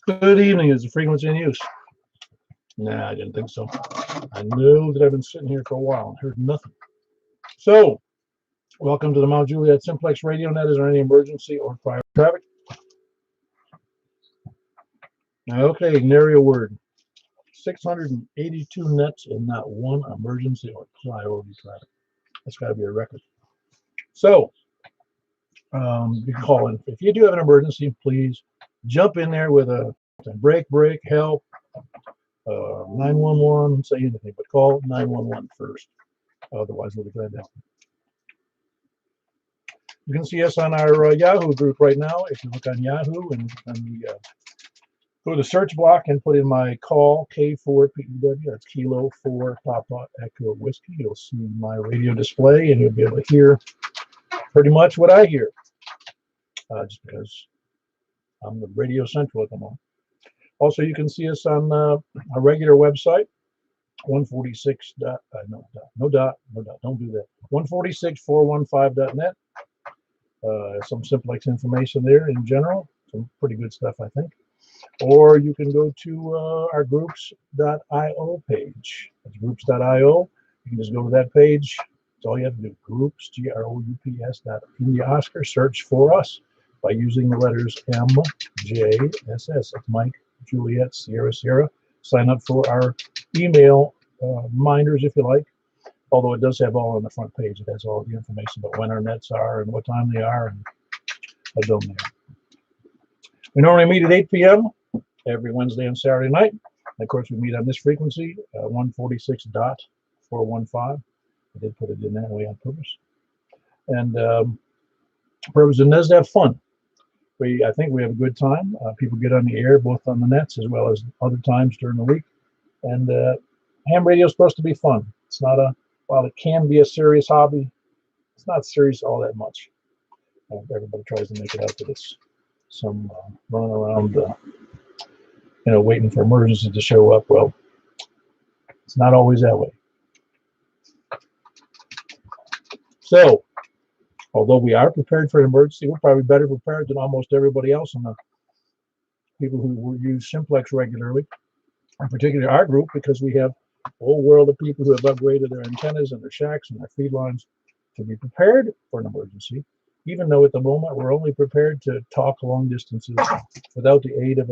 Good evening. Is the frequency in use? Nah, I didn't think so. I know that I've been sitting here for a while and heard nothing. So, welcome to the Mount Juliet Simplex Radio Net. Is there any emergency or prior traffic? Okay, nary a word. 682 nets and not one emergency or priority traffic. That's got to be a record. So, you can call in. If you do have an emergency, please jump in there with a break, help, 911, say anything, but call 911 first. Otherwise, we'll be glad to help. You can see us on our Yahoo group right now. If you look on Yahoo and go to the search block and put in my call, K4PEW, that's Kilo 4 Papa Echo Whiskey, you'll see my radio display and you'll be able to hear pretty much what I hear, just because I'm the radio central at the moment. Also, you can see us on our regular website, 146. Don't do that. 146.415.net. Some Simplex information there in general. Some pretty good stuff, I think. Or you can go to our groups.io page. That's groups.io. You can just go to that page. That's all you have to do. Groups, GROUPS. India Oscar. Search for us by using the letters MJSS. That's Mike, Juliet, Sierra. Sign up for our email reminders if you like. Although it does have all on the front page. It has all the information about when our nets are and what time they are and a dome there. We normally meet at 8 p.m. every Wednesday and Saturday night. And of course, we meet on this frequency, 146.415. I did put it in that way on purpose. And purpose and does have fun. I think we have a good time. People get on the air, both on the nets as well as other times during the week. And ham radio is supposed to be fun. It's not while it can be a serious hobby, it's not serious all that much. Everybody tries to make it out that it's some running around, waiting for emergencies to show up. Well, it's not always that way. So, although we are prepared for an emergency, we're probably better prepared than almost everybody else and the people who use Simplex regularly, in particular our group, because we have a whole world of people who have upgraded their antennas and their shacks and their feed lines to be prepared for an emergency, even though at the moment we're only prepared to talk long distances without the aid of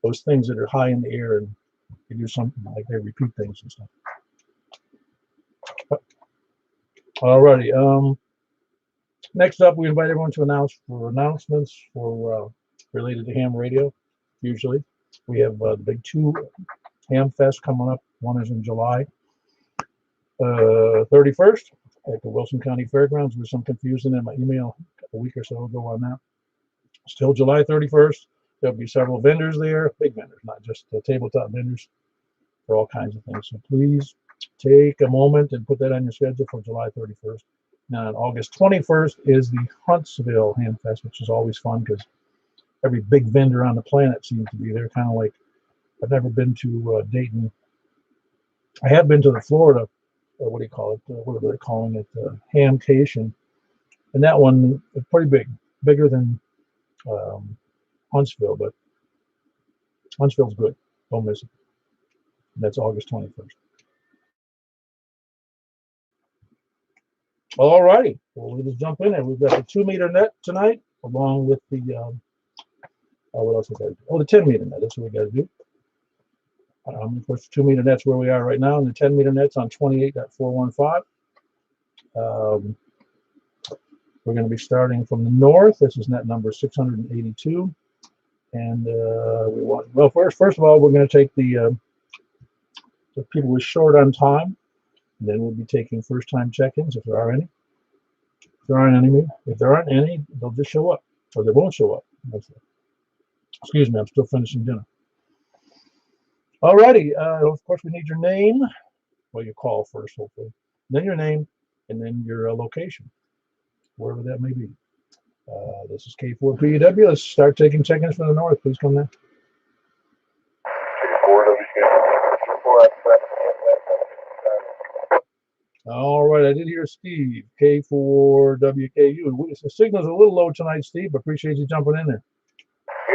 those things that are high in the air and they do something like they repeat things and stuff. Alrighty. Next up, we invite everyone to announcements for related to ham radio. Usually, we have the big 2 Ham Fest coming up. One is in July 31st at the Wilson County Fairgrounds. There's some confusion in my email a week or so ago on that. Still July 31st. There'll be several vendors there, big vendors, not just tabletop vendors, for all kinds of things. So please take a moment and put that on your schedule for July 31st. Now, on August 21st is the Huntsville Ham Fest, which is always fun because every big vendor on the planet seems to be there. Kind of like, I've never been to Dayton. I have been to the Florida, what do you call it? What are they calling it? Hamcation. And that one is pretty big, bigger than Huntsville, but Huntsville's good. Don't miss it. And that's August 21st. All righty. Well, we'll just jump in there. We've got the 2-meter net tonight, along with the, what else we got to do? Oh, the 10-meter net. That's what we got to do. Of course, 2-meter net's where we are right now, and the 10-meter net's on 28.415. We're going to be starting from the north. This is net number 682. And we want, well, first of all, we're going to take the people who are short on time. And then we'll be taking first-time check-ins if there are any. If there aren't any, they'll just show up, or they won't show up. Excuse me, I'm still finishing dinner. Alrighty, of course we need your name. Well, you call first, hopefully. Then your name, and then your location, wherever that may be. This is K4PEW. Let's start taking check-ins from the north. Please come now. All right, I did hear Steve, K4WKU. The signal's a little low tonight, Steve, but appreciate you jumping in there.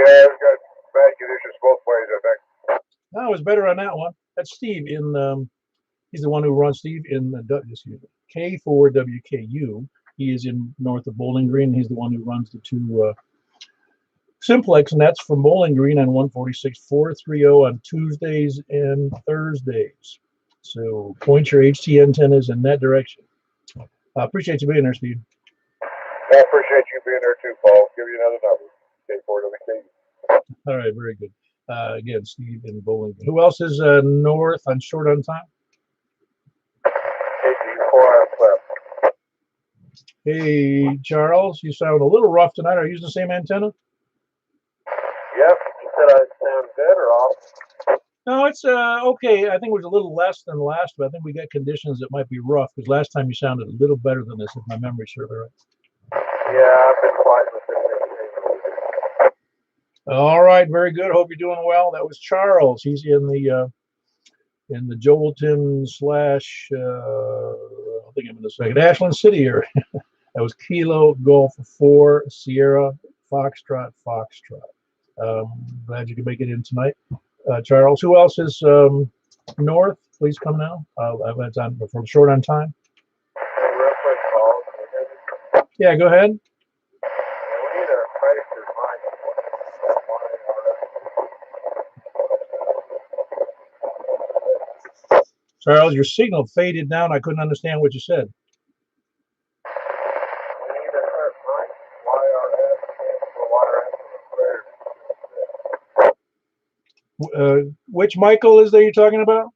Yeah, it's got bad conditions both ways, I think. No, it was better on that one. That's Steve in. He's the one who runs Steve in K4WKU. He is in north of Bowling Green. He's the one who runs the two Simplex, and that's from Bowling Green on 146.430 on Tuesdays and Thursdays. So point your HT antennas in that direction. I appreciate you being there, Steve. I appreciate you being there too, Paul. Give you another number. K4WKU. All right, very good. Again, Steve in Bowling Green. Who else is north on short on time? Hey, Charles, you sound a little rough tonight. Are you using the same antenna? Yep. You said I sound good or off? No, it's okay. I think it was a little less than last, but I think we got conditions that might be rough because last time you sounded a little better than this, if my memory serves right. Yeah, I've been fighting with it. All right, very good. Hope you're doing well. That was Charles. He's in the Joelton slash I think I'm in a second Ashland City area. That was Kilo Golf 4 Sierra Foxtrot. Glad you could make it in tonight, Charles. Who else is north? Please come now. I've had time from short on time. Yeah, go ahead. Charles, your signal faded down. I couldn't understand what you said. Which Michael is that you're talking about?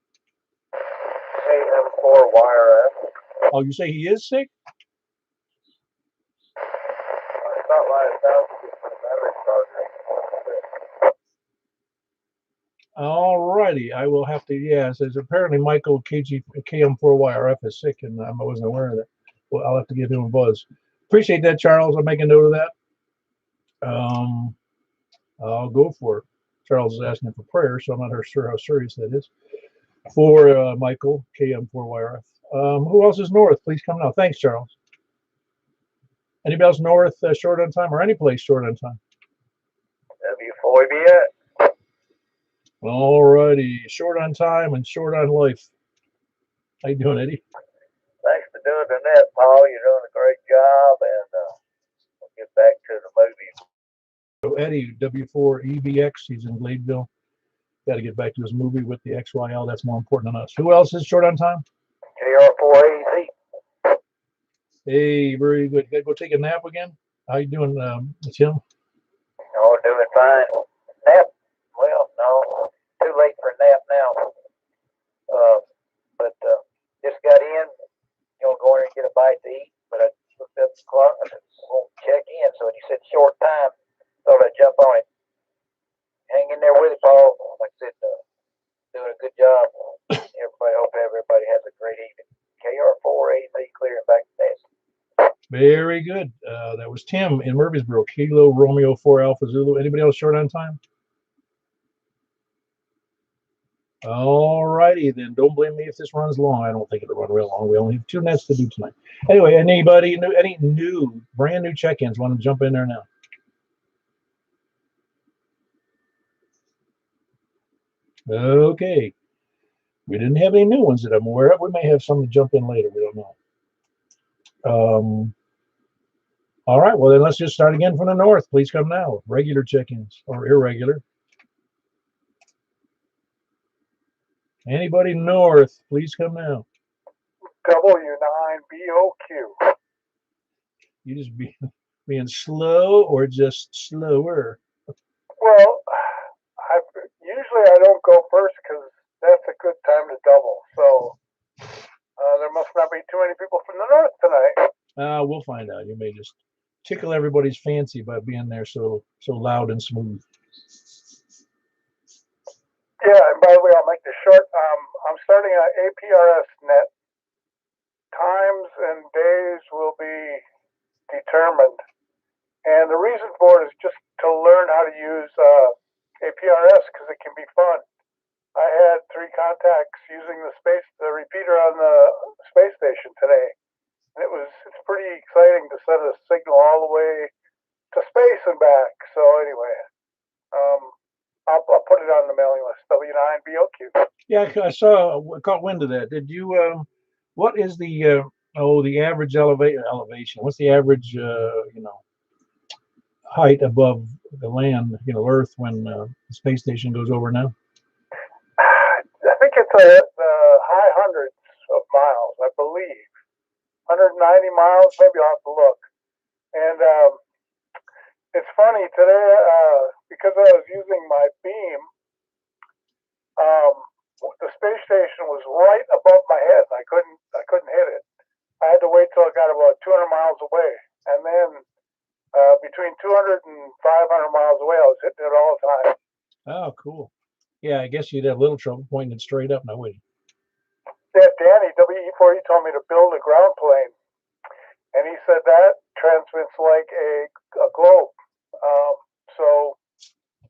KM4 YRF. Oh, you say he is sick? It's not like that. All righty. I will have to, yeah, it says apparently Michael KM4YRF is sick, and I wasn't aware of that. Well, I'll have to give him a buzz. Appreciate that, Charles. I'll make a note of that. I'll go for it. Charles is asking for prayer, so I'm not sure how serious that is. For Michael, KM4YRF. Who else is north? Please come now. Thanks, Charles. Anybody else north short on time or any place short on time? W4BX. All righty. Short on time and short on life. How you doing, Eddie? Thanks for doing the net, Paul. You're doing a great job, and we'll get back to the movie. So Eddie, W4EBX, he's in Gladeville. Got to get back to his movie with the XYL. That's more important than us. Who else is short on time? KR4AZ. Hey, very good. Got to go take a nap again? How you doing, Tim? Oh, doing fine. Nap? Well, no. Too late for a nap now. But just got in. Go in and get a bite to eat. But I looked up the clock. I said, won't check in. So when you said short time, thought I'd jump on it. Hang in there with it, Paul. Like I said, doing a good job. Everybody, hope everybody has a great evening. KR4AZ clearing back to Nest. Very good. That was Tim in Murfreesboro. Kilo Romeo 4 Alpha Zulu. Anybody else short on time? All righty, then. Don't blame me if this runs long. I don't think it'll run real long. We only have 2 nets to do tonight. Anyway, anybody new, any new, brand new check-ins want to jump in there now? Okay. We didn't have any new ones that I'm aware of. We may have some to jump in later. We don't know. All right. Well, then let's just start again from the north. Please come now. Regular check-ins or irregular. Anybody north, please come now. W9BOQ. You just being slow or just slower? Well, usually I don't go first because that's a good time to double. So there must not be too many people from the north tonight. We'll find out. You may just tickle everybody's fancy by being there so loud and smooth. Yeah, and by the way, I'll make this short. I'm starting an APRS net. Times and days will be determined. And the reason for it is just to learn how to use APRS because it can be fun. I had 3 contacts using the repeater on the space station today. And it's pretty exciting to send a signal all the way to space and back. So anyway, I'll put it on the mailing list. W9BOQ. Yeah, I caught wind of that. Did you? What is the the average elevation? What's the average height above the land, Earth when the space station goes over now? I think it's the high hundreds of miles, I believe. 190 miles, maybe I'll have to look. And it's funny today because I was using my beam. The space station was right above my head, and I couldn't hit it. I had to wait till it got about 200 miles away, and then between 200 and 500 miles away, I was hitting it all the time. Oh, cool. Yeah, I guess you'd have a little trouble pointing it straight up now, wouldn't you? Yeah, Danny, WE4, he told me to build a ground plane, and he said that transmits like a globe. So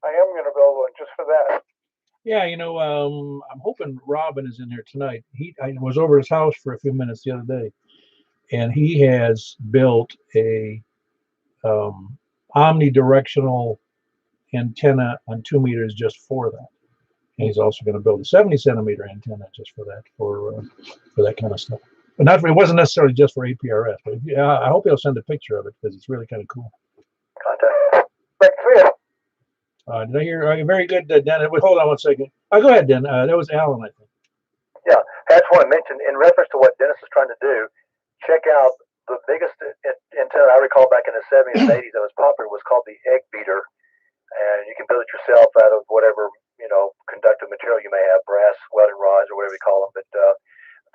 I am going to build one just for that. Yeah, I'm hoping Robin is in here tonight. I was over his house for a few minutes the other day, and he has built a omnidirectional antenna on 2 meters just for that. And he's also going to build a 70-centimeter antenna just for that, for that kind of stuff. But not for, it wasn't necessarily just for APRS. But yeah, I hope he'll send a picture of it because it's really kind of cool. Contact. Did I hear? Very good, Dan. Hold on one second. Go ahead, Dan. That was Alan, I think. Yeah, I just want to mention, in reference to what Dennis is trying to do, check out the biggest antenna I recall back in the 70s and 80s that was popular was called the egg beater. And you can build it yourself out of whatever, conductive material you may have, brass welding rods or whatever you call them. But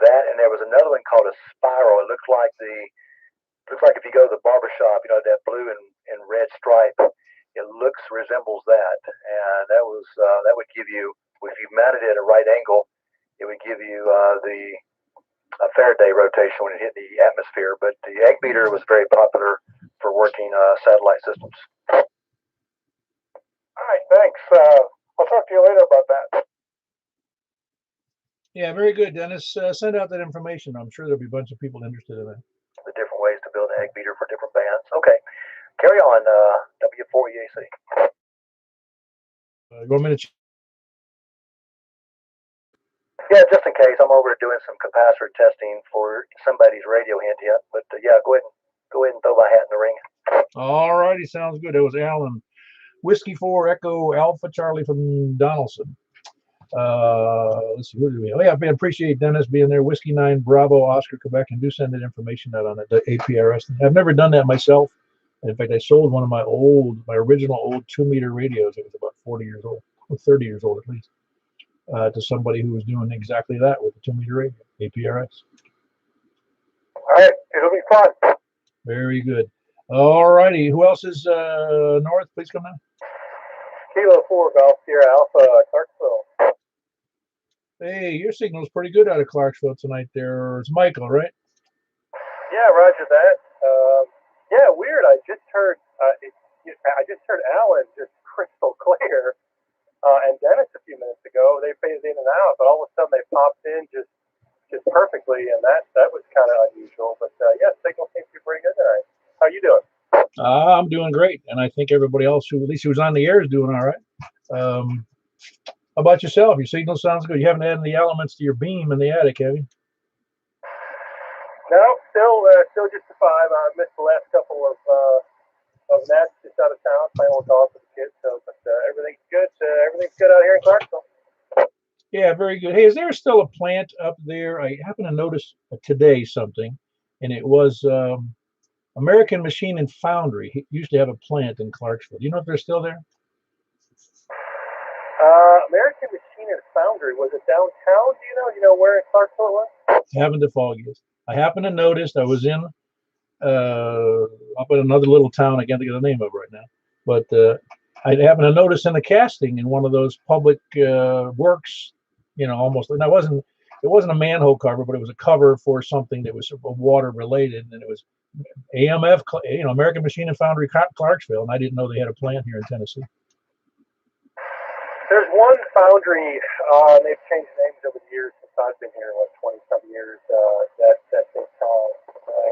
that, and there was another one called a spiral. It looks like if you go to the barber shop, that blue and red stripe. It resembles that, and that would give you, if you mounted it at a right angle, it would give you the Faraday rotation when it hit the atmosphere. But the egg beater was very popular for working satellite systems. All right, thanks. I'll talk to you later about that. Yeah, very good, Dennis. Send out that information. I'm sure there'll be a bunch of people interested in it. The different ways to build an egg beater for different bands. Okay, carry on, W4EAC. You want me to? Yeah, just in case, I'm over doing some capacitor testing for somebody's radio hint yet. But yeah, go ahead and throw my hat in the ring. All righty, sounds good. It was Alan. Whiskey 4 Echo Alpha Charlie from Donaldson. Let's see, who do we have? Oh, yeah, I appreciate Dennis being there. Whiskey 9 Bravo Oscar Quebec, and do send that information out on the APRS. I've never done that myself. In fact, I sold one of my original old 2-meter radios. It was about 40 years old, or 30 years old at least, to somebody who was doing exactly that with a 2-meter radio, APRS. All right, it'll be fun. Very good. All righty, who else is north? Please come down. Kilo 4 Golf Sierra Alpha, Clarksville. Hey, your signal's pretty good out of Clarksville tonight. There's Michael, right? Yeah, roger that. Yeah, weird. I just heard Alan just crystal clear, and Dennis a few minutes ago. They faded in and out, but all of a sudden they popped in just perfectly, and that was kind of unusual. But yeah, signal seems to be pretty good tonight. How you doing? I'm doing great, and I think everybody else who was on the air is doing all right. How about yourself? Your signal sounds good. You haven't added any elements to your beam in the attic, have you? No, still just a 5. I missed the last couple of nights just out of town playing with golf with the kids. So, but everything's good. Everything's good out here in Clarksville. Yeah, very good. Hey, is there still a plant up there? I happened to notice today something, and it was American Machine and Foundry. He used to have a plant in Clarksville. Do you know if they're still there? American Machine and Foundry, was it downtown? Do you know where in Clarksville it was? Haven't to Foggies. I happened to notice I was in up in another little town. I can't think of the name of it right now, but I happened to notice in the casting in one of those public works, almost. And it wasn't a manhole cover, but it was a cover for something that was water related, and it was AMF, American Machine and Foundry Clarksville, and I didn't know they had a plant here in Tennessee. There's one foundry, and they've changed names over the years since I've been here, 20-some years. That's in town. I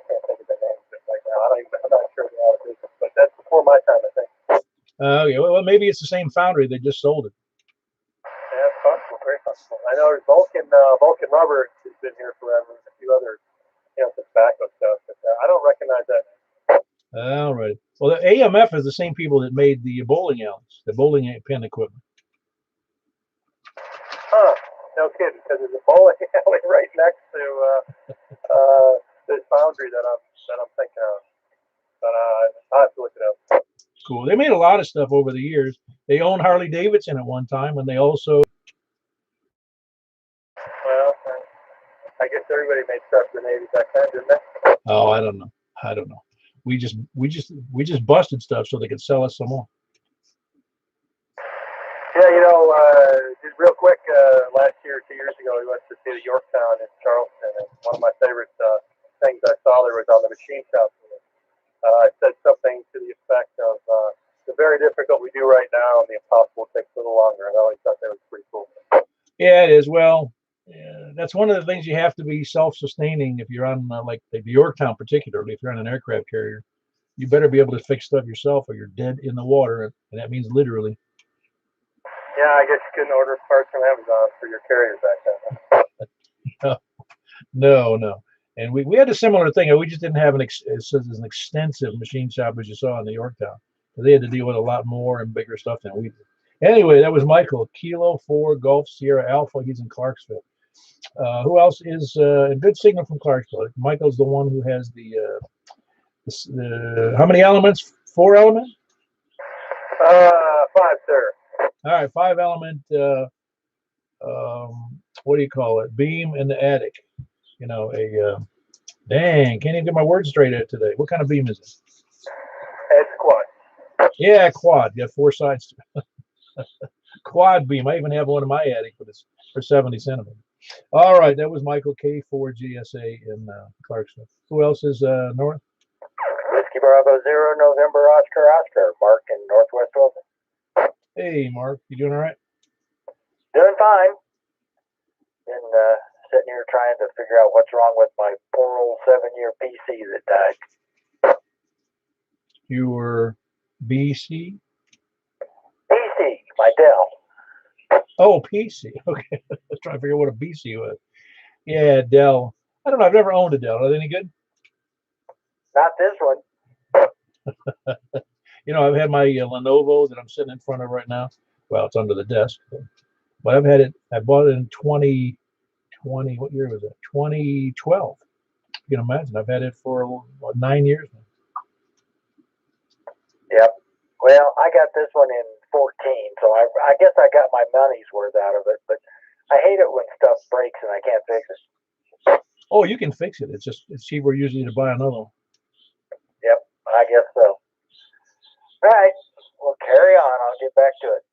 can't think of the name right now. I'm not sure of the business, but that's before my time, I think. Yeah, well, maybe it's the same foundry. They just sold it. Yeah, it's possible, very possible. I know Vulcan Rubber has been here forever, and a few other, tobacco stuff, but I don't recognize that. All right. Well, the AMF is the same people that made the bowling alleys, the bowling pin equipment. Huh? No kidding, because there's a bowling alley right next to this foundry that I'm thinking of. But I have to look it up. Cool. They made a lot of stuff over the years. They owned Harley Davidson at one time, and they also. Well, I guess everybody made stuff for the Navy back then, didn't they? Oh, I don't know. I don't know. We just busted stuff so they could sell us some more. Yeah, just real quick, last year, 2 years ago, we went to see the Yorktown in Charleston, and one of my favorite things I saw there was on the machine shop. I said something to the effect of the very difficult we do right now, and the impossible takes a little longer. And I always thought that was pretty cool. Yeah, it is. Well, yeah, that's one of the things you have to be self-sustaining if you're on like the Yorktown, particularly if you're on an aircraft carrier. You better be able to fix stuff yourself, or you're dead in the water, and that means literally. Yeah, I guess you couldn't order parts from Amazon for your carriers back then. No. And we had a similar thing. We just didn't have an extensive machine shop as you saw in the Yorktown. They had to deal with a lot more and bigger stuff than we did. Anyway, that was Michael, Kilo 4 Golf Sierra Alpha. He's in Clarksville. Who else is a good signal from Clarksville? Michael's the one who has the how many elements? 4 element? 5, sir. All right, 5 element. What do you call it? Beam in the attic. Dang, can't even get my words straight out today. What kind of beam is it? It's quad. Yeah, quad. You have 4 sides. Quad beam. I even have one in my attic, but it's for 70 centimeters. All right, that was Michael K4GSA in Clarksville. Who else is north? Whiskey Bravo 0, November Oscar, Mark in Northwest Wilson. Hey, Mark, you doing all right? Doing fine. Been sitting here trying to figure out what's wrong with my poor old 7-year PC that died. Your BC? PC, my Dell. Oh, PC. Okay. I was trying to figure out what a BC was. Yeah, Dell. I don't know. I've never owned a Dell. Are they any good? Not this one. I've had my Lenovo that I'm sitting in front of right now. Well, it's under the desk. But I've had it. I bought it in 2020. What year was it? 2012. You can imagine. I've had it for 9 years now. Yep. Well, I got this one in 14, so I guess I got my money's worth out of it. But I hate it when stuff breaks and I can't fix it. Oh, you can fix it. It's cheaper usually to buy another one. Yep, I guess so. All right, we'll carry on. I'll get back to it.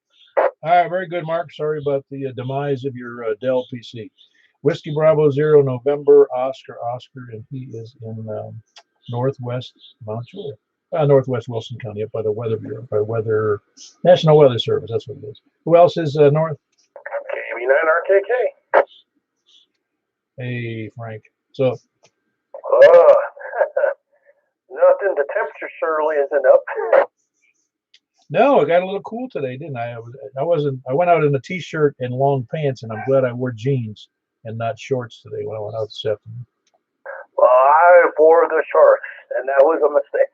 All right, very good, Mark. Sorry about the demise of your Dell PC. Whiskey Bravo 0, November, Oscar, and he is in northwest Mount Juliet. Northwest Wilson County, up by the Weather Bureau, by National Weather Service. That's what it is. Who else is north? KV9RKK. Hey, Frank. So. Nothing. The temperature surely isn't up. No, it got a little cool today, didn't I? I went out in a t-shirt and long pants, and I'm glad I wore jeans and not shorts today when I went out this afternoon. Well, I wore the shorts, and that was a mistake.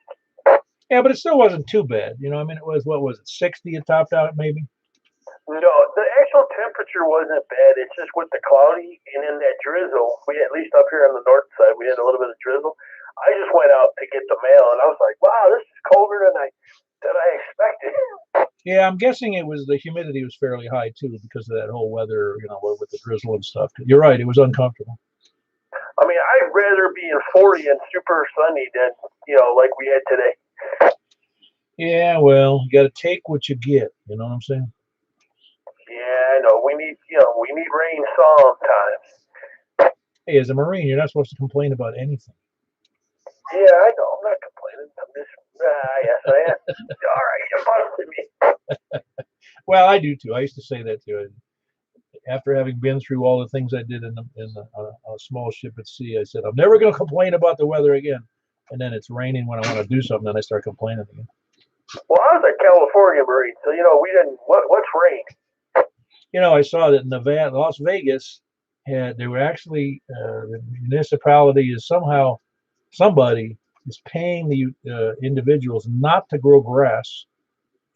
Yeah, but it still wasn't too bad. It was, what was it, 60 it topped out maybe? No, the actual temperature wasn't bad. It's just with the cloudy and in that drizzle, at least up here on the north side, we had a little bit of drizzle. I just went out to get the mail, and I was like, wow, this is colder than I expected. Yeah, I'm guessing it was the humidity was fairly high, too, because of that whole weather, with the drizzle and stuff. You're right, it was uncomfortable. I mean, I'd rather be in 40 and super sunny than, like we had today. Yeah, well, you got to take what you get. You know what I'm saying? Yeah, I know. We need rain sometimes. Hey, as a Marine, you're not supposed to complain about anything. Yeah, I know. I'm not complaining. I'm just, yes, I am. All right, you busted me. Well, I do too. I used to say that too. After having been through all the things I did on a small ship at sea, I said, I'm never going to complain about the weather again. And then it's raining when I want to do something, and I start complaining again. Well, I was a California Marine, so we didn't. What's rain? I saw that Nevada, Las Vegas they were actually the municipality is somehow somebody is paying the individuals not to grow grass,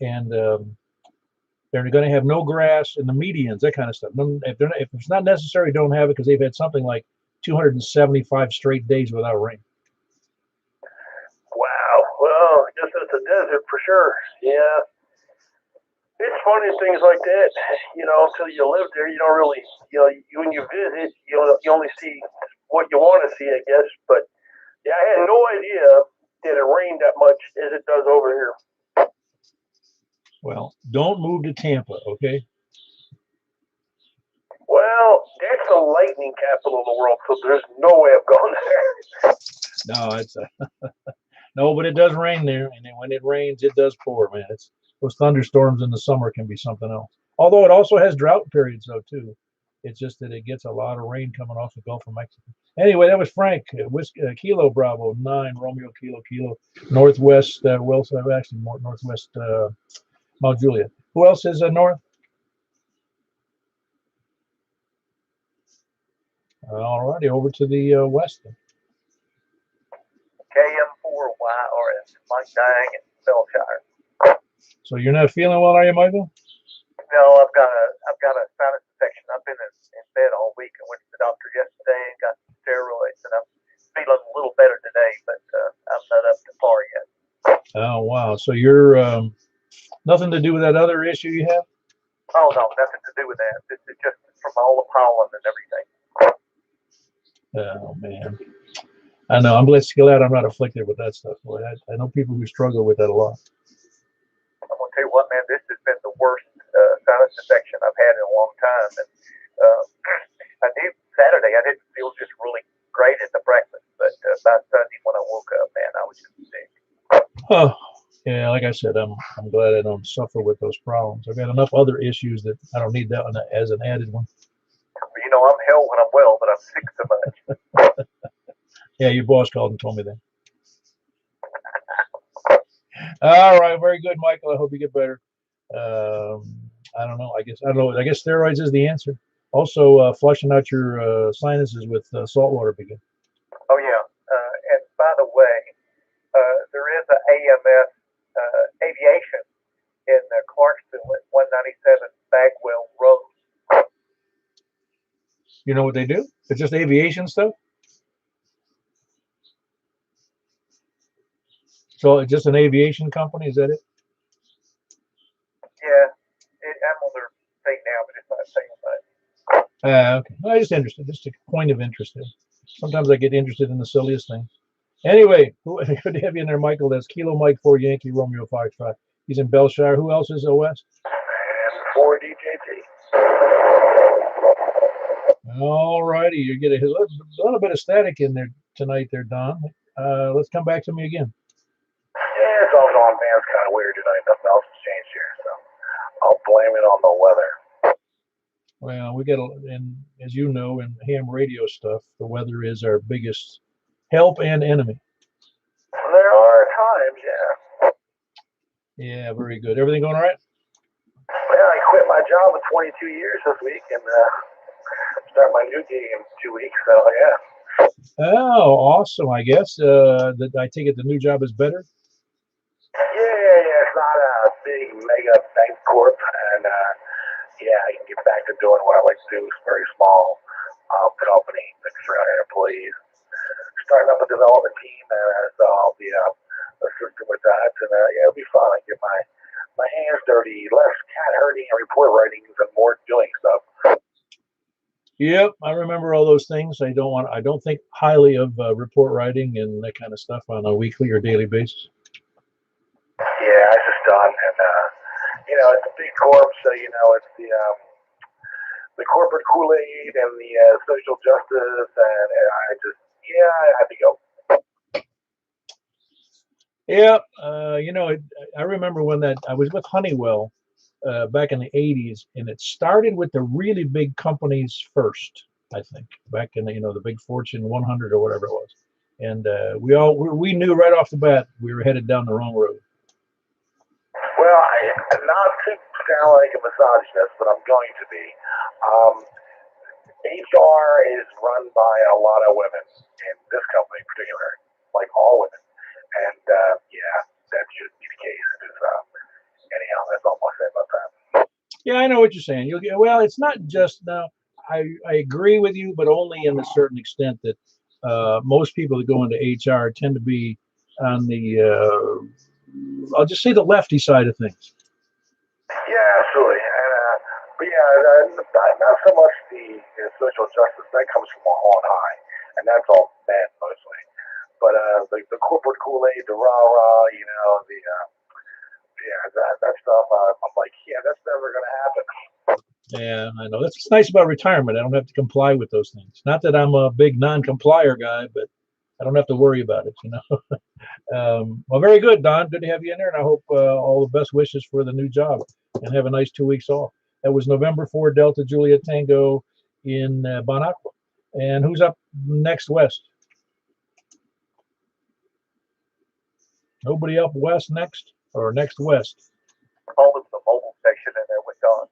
and they're going to have no grass in the medians, that kind of stuff. If it's not necessary, don't have it, because they've had something like 275 straight days without rain. Wow. Well, I guess it's a desert for sure. Yeah. It's funny things like that. Until you live there, you don't really. When you visit, you only see what you want to see, I guess. But yeah, I had no idea that it rained that much as it does over here. Well, don't move to Tampa, okay? Well, that's the lightning capital of the world, so there's no way of going there. No, it's no, but it does rain there, and then when it rains, it does pour, man. Those thunderstorms in the summer can be something else. Although it also has drought periods, though, too. It's just that it gets a lot of rain coming off the Gulf of Mexico. Anyway, that was Frank. Kilo Bravo 9 Romeo Kilo Northwest Wilson, actually Northwest Mount Juliet. Who else is north? All righty, over to the west. KM4YRS, Mike Dang in Bellshire. So you're not feeling well, are you, Michael? No, I've got a sinus infection. I've been in bed all week. I went to the doctor yesterday and got some steroids, and I'm feeling a little better today, but I'm not up to par yet. Oh wow! So you're nothing to do with that other issue you have? Oh no, nothing to do with that. This is just from all the pollen and everything. Oh man, I know. I'm glad I'm not afflicted with that stuff. Boy, I know people who struggle with that a lot. I'm gonna tell you what, man. This has been the worst sinus infection I've had in a long time. And I knew Saturday I didn't feel just really great at the breakfast, but by Sunday when I woke up, man, I was just sick. Oh, yeah. Like I said, I'm glad I don't suffer with those problems. I've got enough other issues that I don't need that one as an added one. I'm hell when I'm well, but I'm sick so much. Yeah, your boss called and told me that. All right, very good, Michael. I hope you get better. I don't know. I guess steroids is the answer. Also, flushing out your sinuses with salt water begin. Oh yeah, and by the way, there is an AMS aviation in Clarksville at 197 Bagwell Road. You know what they do? It's just aviation stuff. So it's just an aviation company, is that it? Yeah, I'm on their thing now, but it's not saying much. Okay. No, I'm just interested. Just a point of interest there. Sometimes I get interested in the silliest things. Anyway, good to have you in there, Michael. That's Kilo Mike 4 Yankee Romeo 5. He's in Bellshire. Who else is west? And 4DJT. All righty. You get a little bit of static in there tonight there, Don. Let's come back to me again. Yeah, it's all going, man. It's kind of weird tonight. Nothing else has changed here, so I'll blame it on the weather. Well, we got, and as you know, in ham radio stuff, the weather is our biggest help and enemy. There are times, yeah. Yeah, very good. Everything going all right? Well, I quit my job of 22 years this week and start my new gig in 2 weeks. So yeah. Oh, awesome! I guess I take it the new job is better. Yeah. It's not a big mega bank corp, and yeah, I can get back to doing what I like to do. It's a very small company, like 300 employees. Starting up a development team, and so I'll be assisting with that, and yeah, it'll be fun. I get my hands dirty, less cat herding and report writing, and more doing stuff. Yep, I remember all those things. I don't think highly of report writing and that kind of stuff on a weekly or daily basis. Yeah, it's just done, and it's a big corp, so it's the corporate Kool-Aid and the social justice, and I had to go. Yeah, I remember when I was with Honeywell back in the 80s, and it started with the really big companies first, I think, back in the big Fortune 100 or whatever it was. And we knew right off the bat we were headed down the wrong road. not to sound like a misogynist, but I'm going to be. HR is run by a lot of women in this company in particular, like all women. And yeah, that shouldn't be the case. Anyhow, that's all I'll say about that. Yeah, I know what you're saying. You'll get, well, it's not just now. I agree with you, but only in a certain extent that most people that go into HR tend to be on the, I'll just say the lefty side of things. Yeah, absolutely. And, but yeah, not so much the social justice. That comes from on high, and that's all men mostly. But the corporate Kool-Aid, the rah-rah, you know, that stuff, I'm like, yeah, that's never going to happen. Yeah, I know. That's what's nice about retirement. I don't have to comply with those things. Not that I'm a big non-complier guy, but I don't have to worry about it, you know. Well, very good, Don. Good to have you in there, and I hope all the best wishes for the new job, and have a nice 2 weeks off. That was November 4 Delta Juliet Tango in Bon Aqua. And who's up next west? Nobody up west next, or next west? Call them the mobile station in there with Don.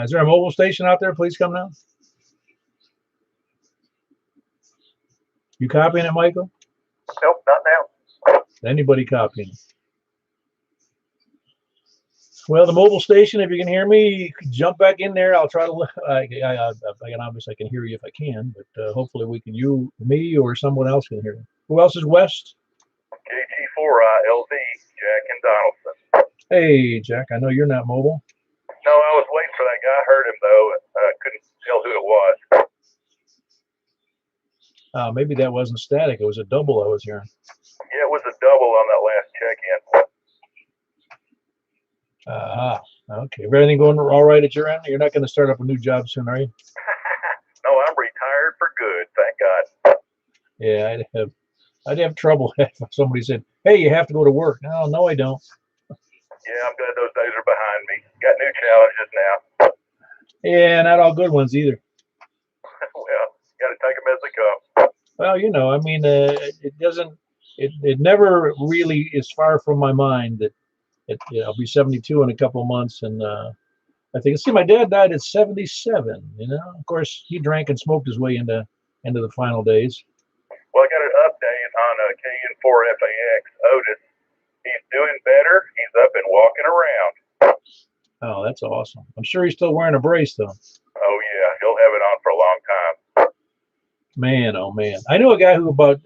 Is there a mobile station out there? Please come down. You copying it, Michael? Nope, not now. Anybody copying it? Well, the mobile station, if you can hear me, you can jump back in there. I'll try to, I can obviously I can hear you if I can, but hopefully we can, me or someone else can hear you. Who else is west? KT4LV, Jack and Donaldson. Hey, Jack, I know you're not mobile. No, I was waiting for that guy. I heard him, though. Couldn't tell who it was. Maybe that wasn't static. It was a double I was hearing. Yeah, it was a double on that last check-in. Okay. Everything going all right at your end? You're not going to start up a new job soon, are you? No, I'm retired for good, thank God. Yeah, I'd have trouble if somebody said, hey, you have to go to work. No, I don't. Yeah, I'm glad those days are behind me. Got new challenges now. Yeah, not all good ones either. Well, got to take them as they come. Well, you know, I mean, it never really is far from my mind that I'll be 72 in a couple of months. And I think, see, my dad died at 77, you know. Of course, he drank and smoked his way into the final days. Well, I got an update on KN4FAX Otis. He's doing better. He's up and walking around. Oh, that's awesome. I'm sure he's still wearing a brace, though. Oh, yeah. He'll have it on for a long time. Man, oh, man. I know a guy who about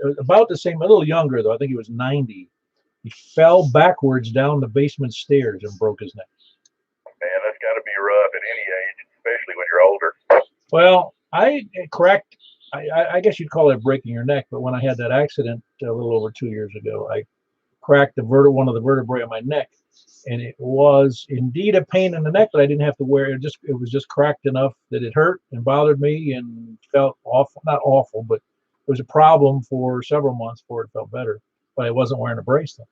the same, a little younger, though. I think he was 90. He fell backwards down the basement stairs and broke his neck. Man, that's got to be rough at any age, especially when you're older. Well, I guess you'd call it breaking your neck, but when I had that accident a little over 2 years ago, I cracked one of the vertebrae on my neck, and it was indeed a pain in the neck, but I didn't have to wear it. It was just cracked enough that it hurt and bothered me and felt awful. Not awful, but it was a problem for several months before it felt better. But I wasn't wearing a brace then.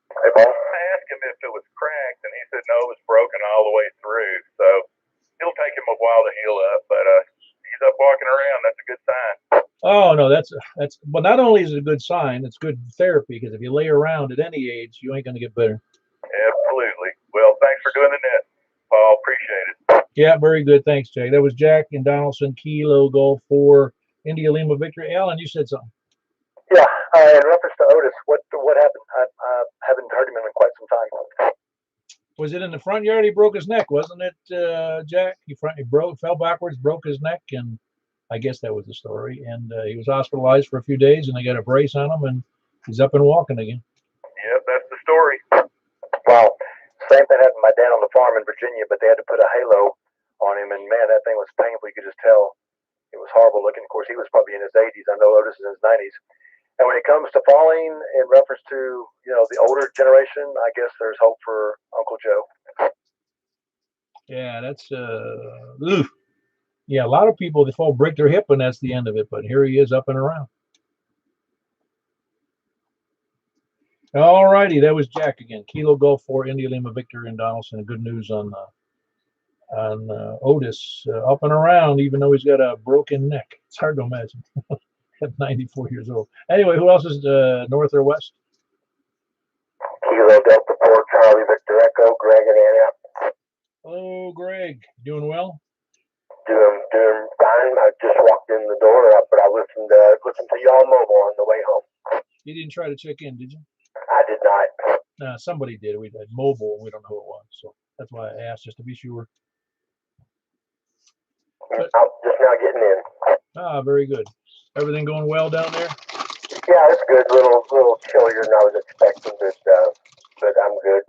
Hey, Paul, I asked him if it was cracked, and he said no, it was broken all the way through. So it'll take him a while to heal up, but he's up walking around. That's a good sign. Oh no, that's well. Not only is it a good sign, it's good therapy, because if you lay around at any age, you ain't going to get better. Absolutely. Well, thanks for doing the net, Paul. Appreciate it. Yeah, very good. Thanks, Jay. That was Jack and Donaldson, Kilo Golf 4 India Lima Victory. Alan, you said something. Yeah, in reference to Otis, what happened? I haven't heard him in quite some time. Was it in the front yard? He broke his neck, wasn't it, Jack? He fell backwards, broke his neck, and I guess that was the story. And he was hospitalized for a few days, and they got a brace on him, and he's up and walking again. Yep, that's the story. Wow. Same thing happened to my dad on the farm in Virginia, but they had to put a halo on him, and man, that thing was painful. You could just tell it was horrible looking. Of course, he was probably in his 80s. I know Otis is in his 90s. And when it comes to falling, in reference to, you know, the older generation, I guess there's hope for Uncle Joe. Yeah, that's yeah, a lot of people, they fall, break their hip, and that's the end of it. But here he is up and around. All righty, that was Jack again. Kilo Golf 4 India Lima Victor and Donaldson. Good news on Otis, up and around, even though he's got a broken neck. It's hard to imagine. At 94 years old. Anyway, who else is north or west? Kilo Kilo Delta 4 Charlie Victor Echo, Greg and Anna. Oh, Greg, doing well? Doing fine. I just walked in the door, but I listened to y'all mobile on the way home. You didn't try to check in, did you? I did not. Somebody did. We had mobile. We don't know who it was, so that's why I asked, just to be sure. But, I'm just now getting in. very good. Everything going well down there? Yeah, it's good. Little chillier than I was expecting, but I'm good.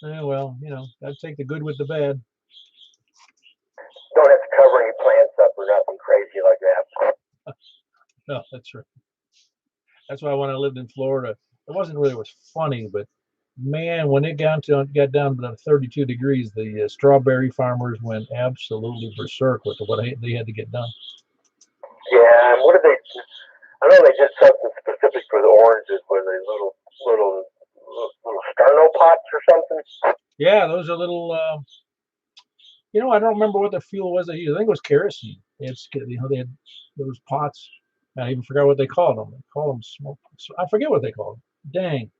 Yeah, well, gotta take the good with the bad. Don't have to cover any plants up or nothing crazy like that. No, that's right. That's why when I lived in Florida, it wasn't really was funny, but man, when it got down to 32 degrees, the strawberry farmers went absolutely berserk with what they had to get done. Yeah, and what did they? I know they did something specific for the oranges, where they little sterno pots or something. Yeah, those are little. I don't remember what the fuel was they used. I think it was kerosene. They had those pots. I even forgot what they called them. They called them smoke. I forget what they called them. Dang.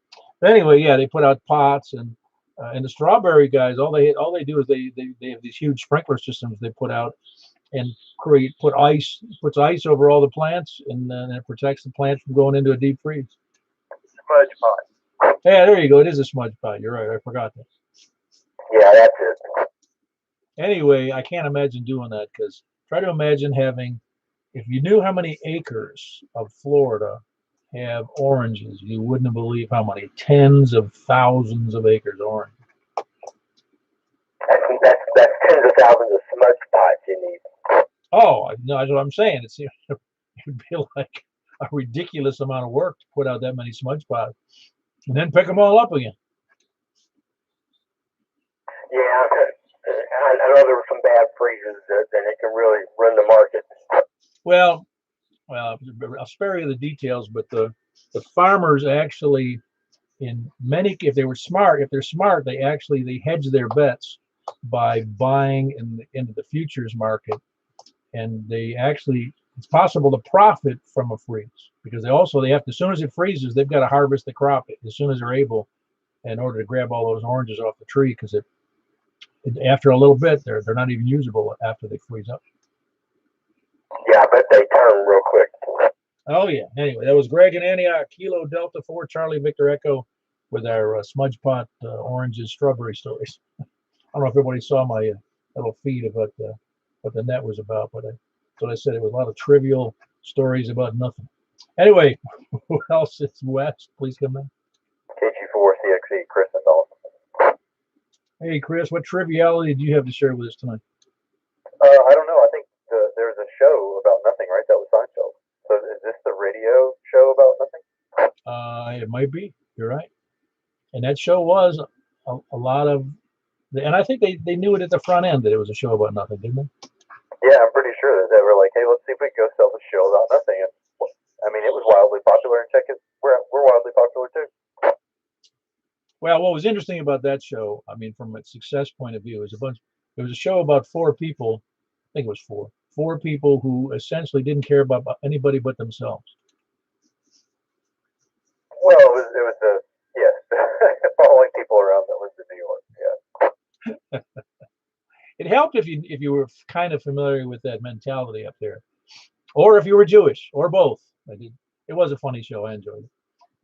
But anyway, yeah, they put out pots and the strawberry guys. All they do is they have these huge sprinkler systems they put out and puts ice over all the plants, and then it protects the plants from going into a deep freeze. Smudge pot. Yeah, there you go. It is a smudge pot. You're right. I forgot that. Yeah, that's it. Anyway, I can't imagine doing that, because try to imagine if you knew how many acres of Florida have oranges, you wouldn't believe how many tens of thousands of acres of orange. That's tens of thousands of smudge pots you need. Oh, no, that's what I'm saying. It would be like a ridiculous amount of work to put out that many smudge pots and then pick them all up again. Yeah, I know there were some bad freezes, and it can really run the market. Well, I'll spare you the details, but the farmers actually, if they're smart, they hedge their bets by buying into the futures market, and it's possible to profit from a freeze, because they have to, as soon as it freezes, they've got to harvest the crop as soon as they're able, in order to grab all those oranges off the tree, because after a little bit they're not even usable after they freeze up. Yeah, I bet they turn real quick. Oh yeah. Anyway, that was Greg and Antioch, Kilo Delta 4 Charlie Victor Echo, with our smudge pot oranges strawberry stories. I don't know if everybody saw my little feed about what the net was about, but that's what I said. It was a lot of trivial stories about nothing. Anyway, who else is West? Please come in. KG4CXE, Chris and Dalton. Hey Chris, what triviality do you have to share with us tonight? I don't know. I think there's a show about nothing, right? That was Seinfeld. So is this the radio show about nothing? It might be. You're right. And that show was a lot of, and I think they knew it at the front end that it was a show about nothing, didn't they? Yeah, I'm pretty sure that they were like, hey, let's see if we can go sell a show about nothing. And I mean, it was wildly popular, and check it, we're wildly popular too. Well, what was interesting about that show, I mean, from a success point of view, it was a show about four people. I think it was four people who essentially didn't care about anybody but themselves. Well, it was following people around that lived in New York. Yeah. It helped if you were kind of familiar with that mentality up there, or if you were Jewish, or both. It was a funny show. I enjoyed it,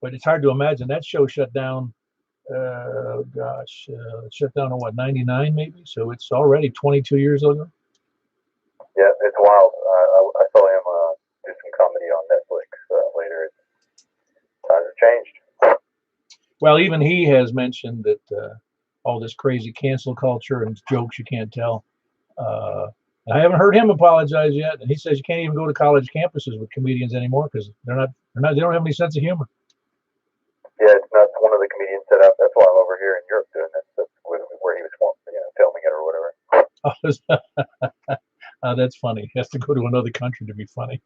but it's hard to imagine that show shut down. It shut down in what, 99 maybe? So it's already 22 years ago. Yeah, it's wild. I saw him do some comedy on Netflix later. Times have changed. Well, even he has mentioned that all this crazy cancel culture and jokes you can't tell. I haven't heard him apologize yet, and he says you can't even go to college campuses with comedians anymore because they don't have any sense of humor. Yeah, it's not one of the comedians set up. That's why I'm over here in Europe doing this. That's where he was, filming it or whatever. That's funny. He has to go to another country to be funny.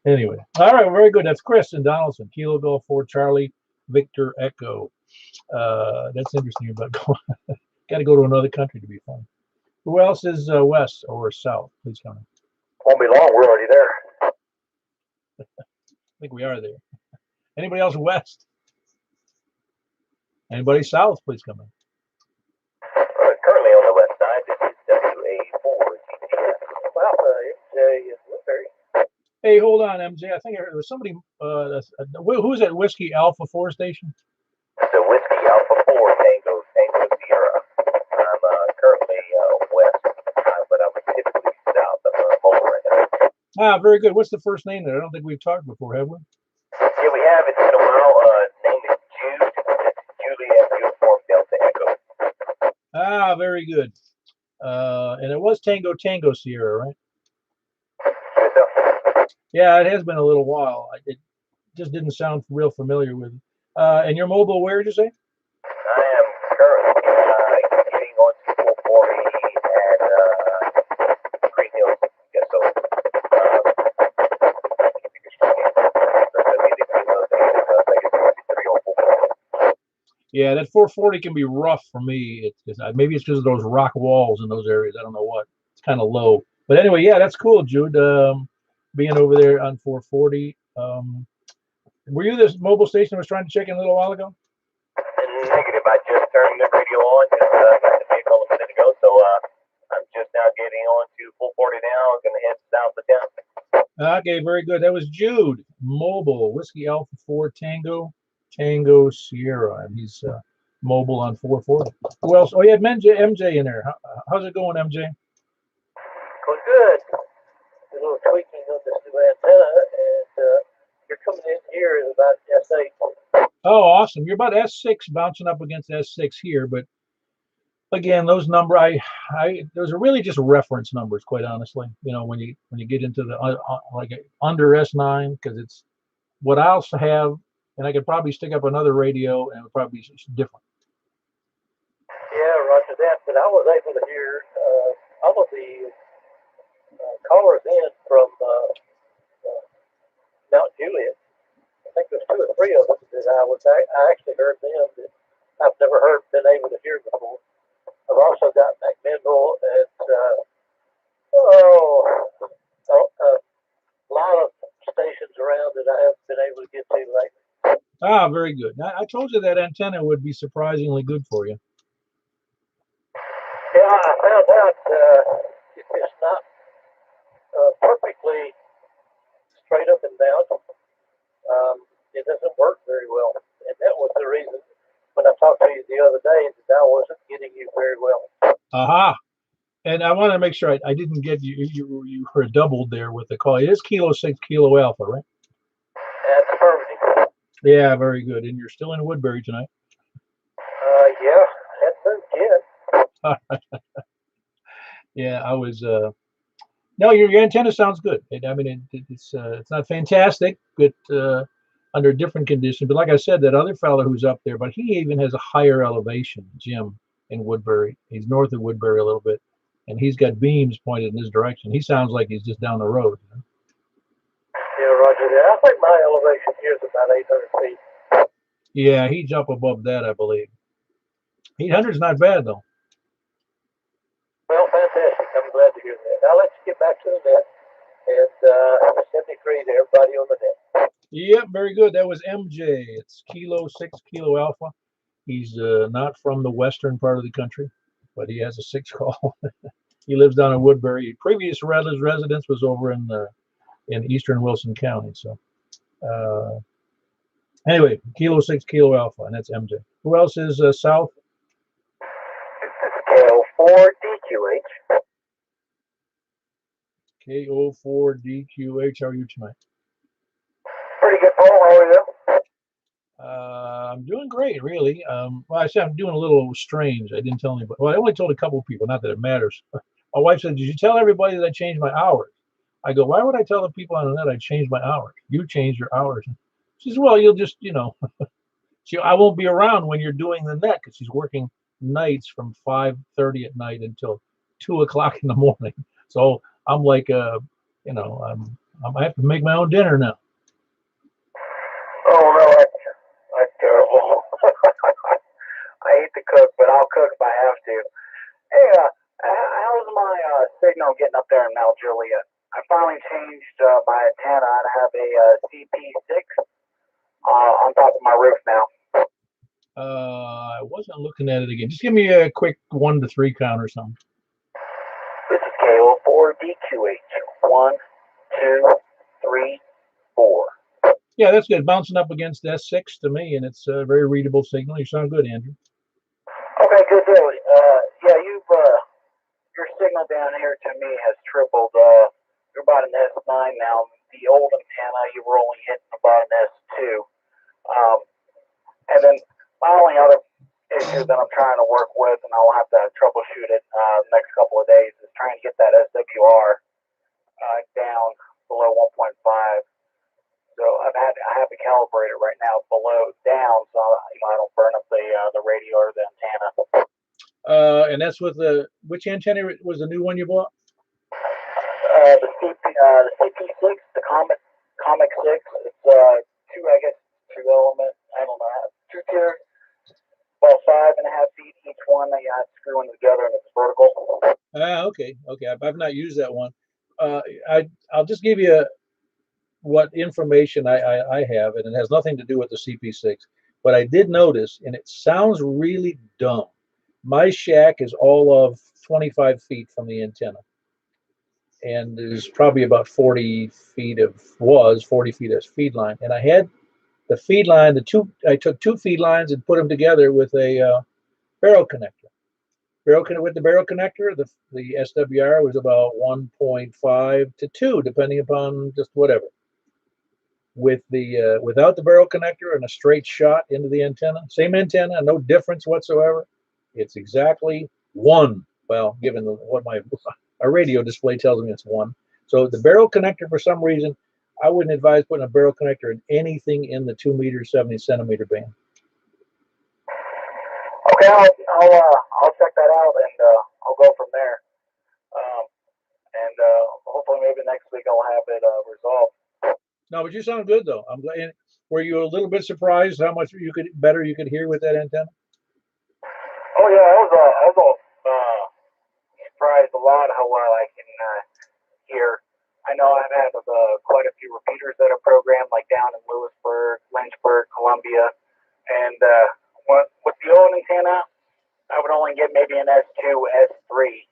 Anyway, all right, very good. That's Chris and Donaldson, Kilo Golf 4 Charlie Victor Echo. That's interesting about got to go to another country to be funny. Who else is west or south? Please come in. Won't be long. We're already there. I think we are there. Anybody else west? Anybody south, please come in. Currently on the west side, this is WA4 GPS. Well, MJ in Woodbury. Hey, hold on, MJ. I think I heard there was somebody. Who's at Whiskey Alpha 4 station? It's a Whiskey Alpha 4 Tango Sierra. I'm currently west, but I'm typically south of Boulder right now. Ah, very good. What's the first name there? I don't think we've talked before, have we? Yeah, we have. It's been a while. Name is Jude. It's Juliet Uniform Delta Echo. Ah, very good. And it was Tango Sierra, right? Yeah, it has been a little while. It just didn't sound real familiar with. And your mobile, where did you say? I am currently getting on to 440 at Green Hills. Yes, so. Yeah, that 440 can be rough for me. Maybe it's because of those rock walls in those areas. I don't know what. It's kind of low. But anyway, yeah, that's cool, Jude. Being over there on 440. Were you this mobile station I was trying to check in a little while ago? Negative. I just turned the radio on. Just got the vehicle a minute ago, so I'm just now getting on to 440 now. I'm going to head south of town. Okay, very good. That was Jude, mobile, Whiskey Alpha 4 Tango Sierra, and he's mobile on 440. Who else? Oh, you had MJ in there. How's it going, MJ? Well, good. A little tweaking on this new antenna, and you're coming in here at about S8. Oh, awesome. You're about S6 bouncing up against S6 here, but again, those those are really just reference numbers, quite honestly. You know, when you get into the like under S9, because it's what I also have, and I could probably stick up another radio and it would probably be different. Yeah, roger that. But I was able to hear all of the callers in from Mount Juliet. I think there's 2 or 3 of them that I actually heard them that I've never been able to hear before. I've also got McMinnville and a lot of stations around that I haven't been able to get to lately. Ah, very good. I told you that antenna would be surprisingly good for you. Yeah, I found out it's not perfectly straight up and down. It doesn't work very well, and that was the reason when I talked to you the other day that I wasn't getting you very well. Aha. And I wanted to make sure I didn't get you. You heard doubled there with the call. It is Kilo 6 Kilo Alpha, right? That's affirmative. Yeah, very good. And you're still in Woodbury tonight. Yeah, that's good. Yeah, I was. No, your antenna sounds good. It's not fantastic, but under different conditions. But like I said, that other fellow who's up there, but he even has a higher elevation, Jim, in Woodbury. He's north of Woodbury a little bit, and he's got beams pointed in his direction. He sounds like he's just down the road. You know? Yeah, roger that. I think my elevation here is about 800 feet. Yeah, he's up above that, I believe. 800 is not bad, though. Well, fantastic. I'm glad to hear that. Now let's get back to the net. And 73 to everybody on the net. Yep, very good. That was MJ. It's Kilo 6 Kilo Alpha. He's not from the western part of the country, but he has a 6 call. He lives down in Woodbury. Previous residence was over in eastern Wilson County. So anyway, Kilo 6 Kilo Alpha, and that's MJ. Who else is south? KO4DQH. KO4DQH. How are you tonight? Pretty good, Paul. How are you? I'm doing great, really. Well, I said I'm doing a little strange. I didn't tell anybody. Well, I only told a couple of people, not that it matters. My wife said, "Did you tell everybody that I changed my hours?" I go, "Why would I tell the people on the net I changed my hours? You changed your hours." She says, "Well, you'll just, I won't be around when you're doing the net because she's working nights from 5:30 at night until 2 o'clock in the morning. So I'm like, I have to make my own dinner now." Oh, no, that's terrible. I hate to cook, but I'll cook if I have to. Hey, how's my signal getting up there in Mount Juliet? I finally changed my antenna and I have a CP6 on top of my roof now. wasn't looking at it again. Just give me a quick 1 to 3 count or something. This is KO4DQH. 1, 2, 3, 4. Yeah, that's good. Bouncing up against S6 to me, and it's a very readable signal. You sound good, Andrew. Okay, good deal. Yeah, your signal down here to me has tripled. You're about an S9 now. The old antenna, you were only hitting about an S2. And then my only other issue that I'm trying to work with, and I'll have to troubleshoot it next couple of days, is trying to get that SWR down below 1.5. So I have to calibrate it right now down, so I don't burn up the radio or the antenna. And that's with which antenna was the new one you bought? The CP6, the Comic 6. It's two element. I don't know, 2 tiers, about 5.5 feet each one. That you have to screw in together, and it's vertical. Okay. I've not used that one. I'll just give you what information I have, and it has nothing to do with the CP6. But I did notice, and it sounds really dumb. My shack is all of 25 feet from the antenna, and there's probably about 40 feet as feed line. And I had the feed line, I took 2 feed lines and put them together with a barrel connector. With the barrel connector, the SWR was about 1.5 to 2, depending upon just whatever. With the without the barrel connector and a straight shot into the antenna, same antenna, no difference whatsoever. It's exactly 1. Well, given what my radio display tells me, it's 1. So the barrel connector, for some reason, I wouldn't advise putting a barrel connector in anything in the 2 meter 70 centimeter band. Okay, I'll check that out, and I'll go from there. And hopefully maybe next week I'll have it resolved. No, but you sound good though. I'm glad. Were you a little bit surprised how much you could hear with that antenna? Oh yeah, I was surprised a lot how well I can hear. I know I've had quite a few repeaters that are programmed, like down in Lewisburg, Lynchburg, Columbia, and with the old antenna, I would only get maybe an S2, S3,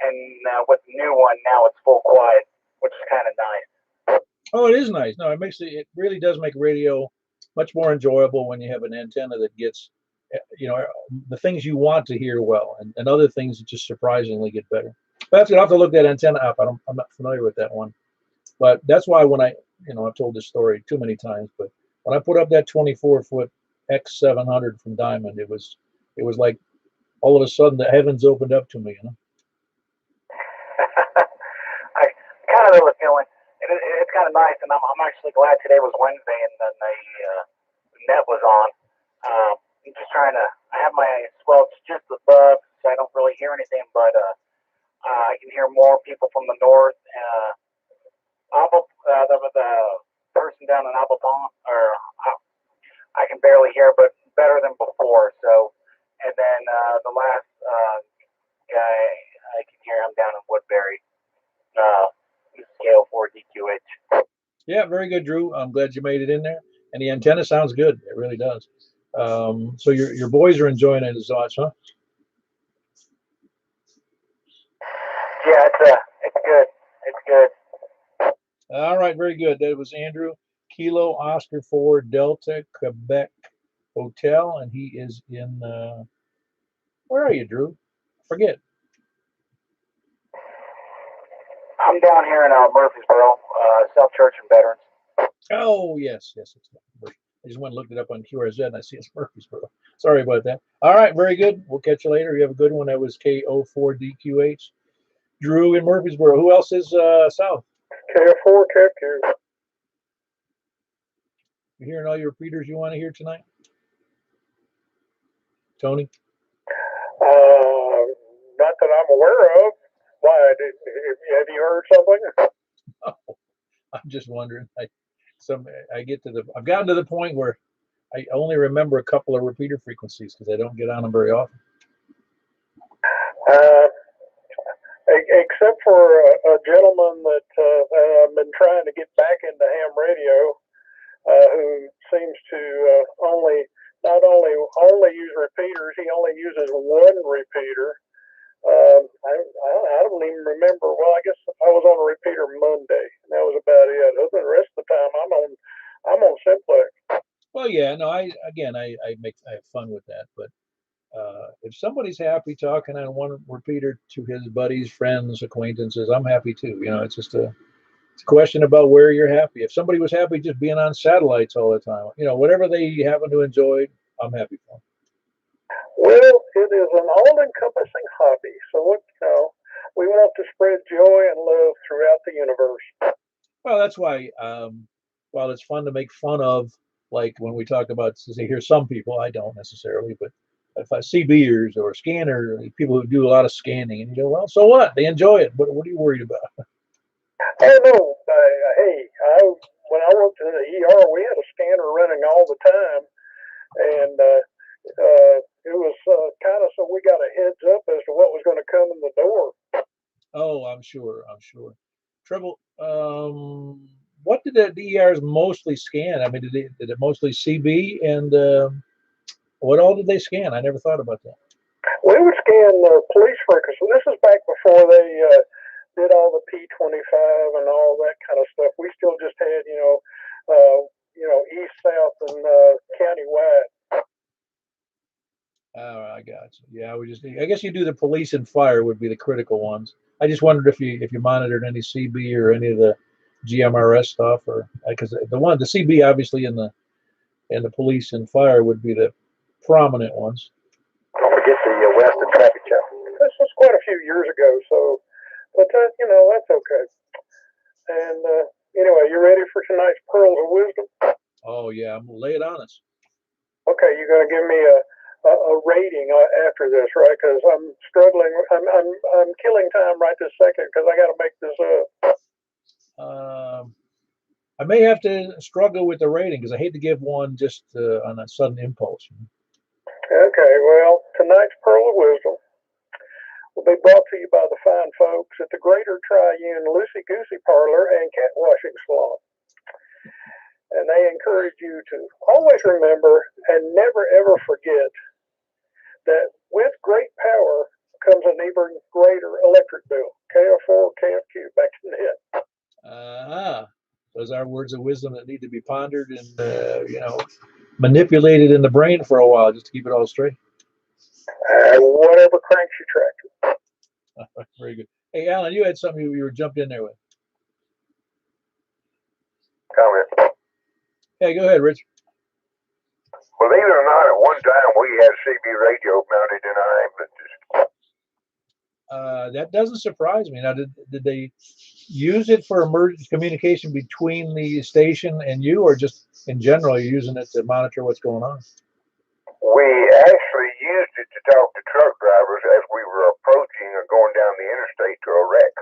and with the new one now it's full quiet, which is kind of nice. Oh, it is nice. No, it really does make radio much more enjoyable when you have an antenna that gets, the things you want to hear well, and other things that just surprisingly get better. But that's good. I'll have to look that antenna up. I'm not familiar with that one, but that's why when I've told this story too many times, but when I put up that 24-foot X700 from Diamond, it was like all of a sudden the heavens opened up to me. I kind of know the feeling. It's kind of nice, and I'm actually glad today was Wednesday and then the net was on. I'm just trying to. I have my squelch just above, so I don't really hear anything, but I can hear more people from the north. The person down in Abbotton, I can barely hear, but better than before. So, and then the last guy, I can hear him down in Woodbury. Scale 4 DQH. Yeah, very good, Drew. I'm glad you made it in there. And the antenna sounds good. It really does. So your boys are enjoying it as much, huh? Yeah, it's good. It's good. All right, very good. That was Andrew, Kilo Oscar 4 Delta Quebec Hotel, and he is in. Where are you, Drew? Forget. I'm down here in Murfreesboro, South Church and Veterans. Oh, yes. I just went and looked it up on QRZ, and I see it's Murfreesboro. Sorry about that. All right, very good. We'll catch you later. You have a good one. That was KO4DQH. Drew in Murfreesboro. Who else is south? KO4, KQ. You hearing all your repeaters you want to hear tonight? Tony? Not that I'm aware of. Why? Have you heard something? Oh, I'm just wondering. I've gotten to the point where I only remember a couple of repeater frequencies because I don't get on them very often. Except for a gentleman that I've been trying to get back into ham radio, who seems to not only only use repeaters. He only uses one repeater. I don't even remember. Well, I guess I was on a repeater Monday, and that was about it. Other than the rest of the time, I'm on Simplex. Well, yeah, no, I have fun with that, but if somebody's happy talking on one repeater to his buddies, friends, acquaintances, I'm happy too. It's just it's a question about where you're happy. If somebody was happy just being on satellites all the time, whatever they happen to enjoy, I'm happy for them. Well, it is an all-encompassing hobby, so we want to spread joy and love throughout the universe. Well, that's why, while it's fun to make fun of, like when we talk about, say, here's some people, I don't necessarily, but if I see beers or scanner, people who do a lot of scanning, and you go, well, so what? They enjoy it. What are you worried about? Oh no, hey, when I worked in the ER, we had a scanner running all the time, and it was kind of so we got a heads up as to what was going to come in the door. Oh, I'm sure. Trouble. What did the DERs mostly scan? I mean, did it mostly CB, and what all did they scan? I never thought about that. We would scan police records. So this is back before they did all the P25 and all that kind of stuff. We still just had east, south, and county wide. Oh, I got you. Yeah, I guess you do the police and fire would be the critical ones. I just wondered if you monitored any CB or any of the GMRS stuff, or because the CB obviously in the police and fire would be the prominent ones. Don't forget the Western traffic check. This was quite a few years ago, so but that's okay. And anyway, you ready for tonight's pearls of wisdom? Oh yeah, I'm gonna lay it on us. Okay, you're going to give me a rating after this, right? Because I'm struggling. I'm killing time right this second because I got to make this up. I may have to struggle with the rating because I hate to give one just on a sudden impulse. Okay, well, tonight's pearl of wisdom will be brought to you by the fine folks at the Greater Triune Loosey Goosey Parlor and Cat Washing Salon. And they encourage you to always remember and never ever forget that with great power comes an even greater electric bill. KF4, KFQ, back to the head. Those are words of wisdom that need to be pondered and manipulated in the brain for a while just to keep it all straight. Whatever cranks your tractor. Very good. Hey, Alan, you had something you were jumped in there with. Comment. Hey, go ahead, Rich. Believe it or not, at one time we had CB radio mounted in our ambulances. That doesn't surprise me. Now, did they use it for emergency communication between the station and you, or just in general, you're using it to monitor what's going on? We actually used it to talk to truck drivers as we were approaching or going down the interstate to a wreck.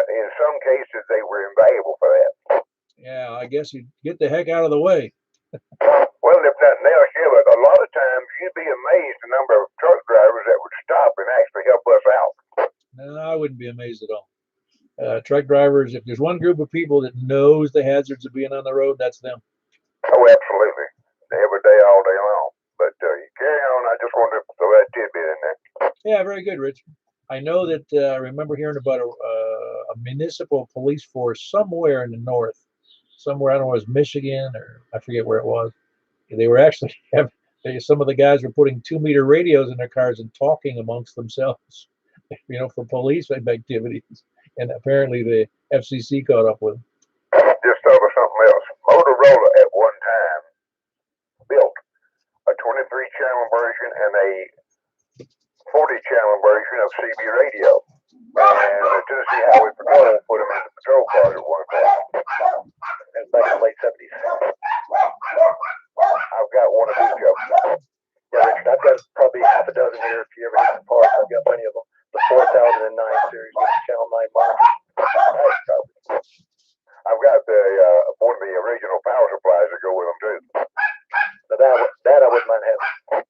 In some cases, they were invaluable for that. Yeah, I guess you'd get the heck out of the way. Well, if nothing else, yeah, but a lot of times you'd be amazed the number of truck drivers that would stop and actually help us out. No, I wouldn't be amazed at all. Truck drivers, if there's one group of people that knows the hazards of being on the road, that's them. Oh, absolutely. Every day, all day long. But you carry on. I just wanted to throw that tidbit in there. Yeah, very good, Rich. I know that I remember hearing about a municipal police force somewhere in the north. Somewhere, I don't know, it was Michigan or I forget where it was. They were actually some of the guys were putting 2-meter radios in their cars and talking amongst themselves, for police activities. And apparently the FCC caught up with them. Just thought of something else. Motorola at one time built a 23-channel version and a 40-channel version of CB radio. And the Tennessee Highway Patrol put them in the patrol car at one point. That's back in the late 70s. I've got one of each of them. Yeah, Richard, I've got probably half a dozen here. If you ever need some parts, I've got plenty of them. The 4009 series with the Channel 9 monitor. I've got one of the original power supplies that go with them too. Now that I wouldn't mind having.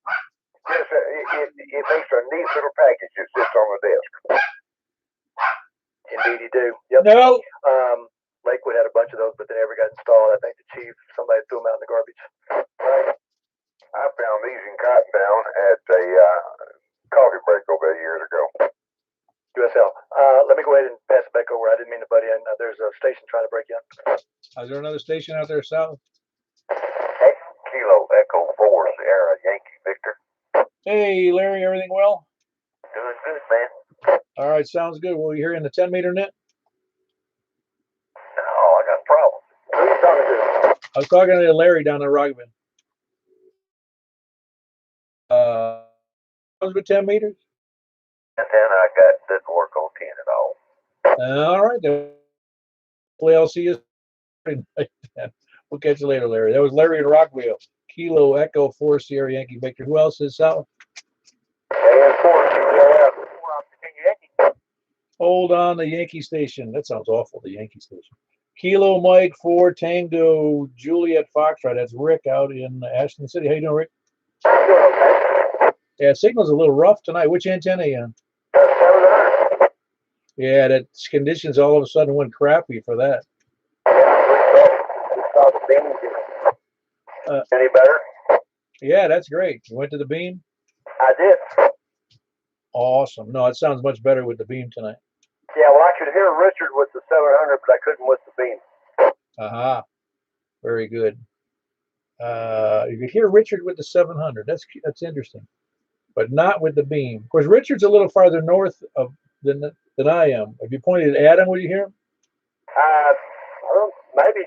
Yes, it makes a neat little package that sits on the desk. Indeed, you do. Yep. No. Lakewood had a bunch of those, but they never got installed. I think the chief, somebody threw them out in the garbage. Right. I I found these in Cottontown at a coffee break over there years ago. USL. Let me go ahead and pass it back over. I didn't mean to butt in. There's a station trying to break in. Is there another station out there south? Kilo Echo 4 Sierra Yankee Victor. Hey, Larry, everything well? Doing good, man. All right, sounds good. Well, you're here in the 10-meter net? No, I got a problem. Who are you talking to? I was talking to Larry down in Rockman. With 10 meters? And then I got didn't work on 10 at all. All right, then. Hopefully I'll see you. We'll catch you later, Larry. That was Larry in Rockville. Kilo Echo 4 Sierra Yankee Victor. Who else is south? Hold on, the Yankee station. That sounds awful, the Yankee station. Kilo Mike 4 Tango Juliet Foxtrot. That's Rick out in Ashland City. How you doing, Rick? Yeah, signal's a little rough tonight. Which antenna are you on? Yeah, that conditions all of a sudden went crappy for that. Any better? Yeah, that's great. You went to the beam? I did. Awesome. No, it sounds much better with the beam tonight. Yeah, well, I could hear Richard with the 700, but I couldn't with the beam. Aha. Very good. You could hear Richard with the 700. That's interesting. But not with the beam. Of course, Richard's a little farther north than I am. If you pointed at him, would you hear him? Maybe.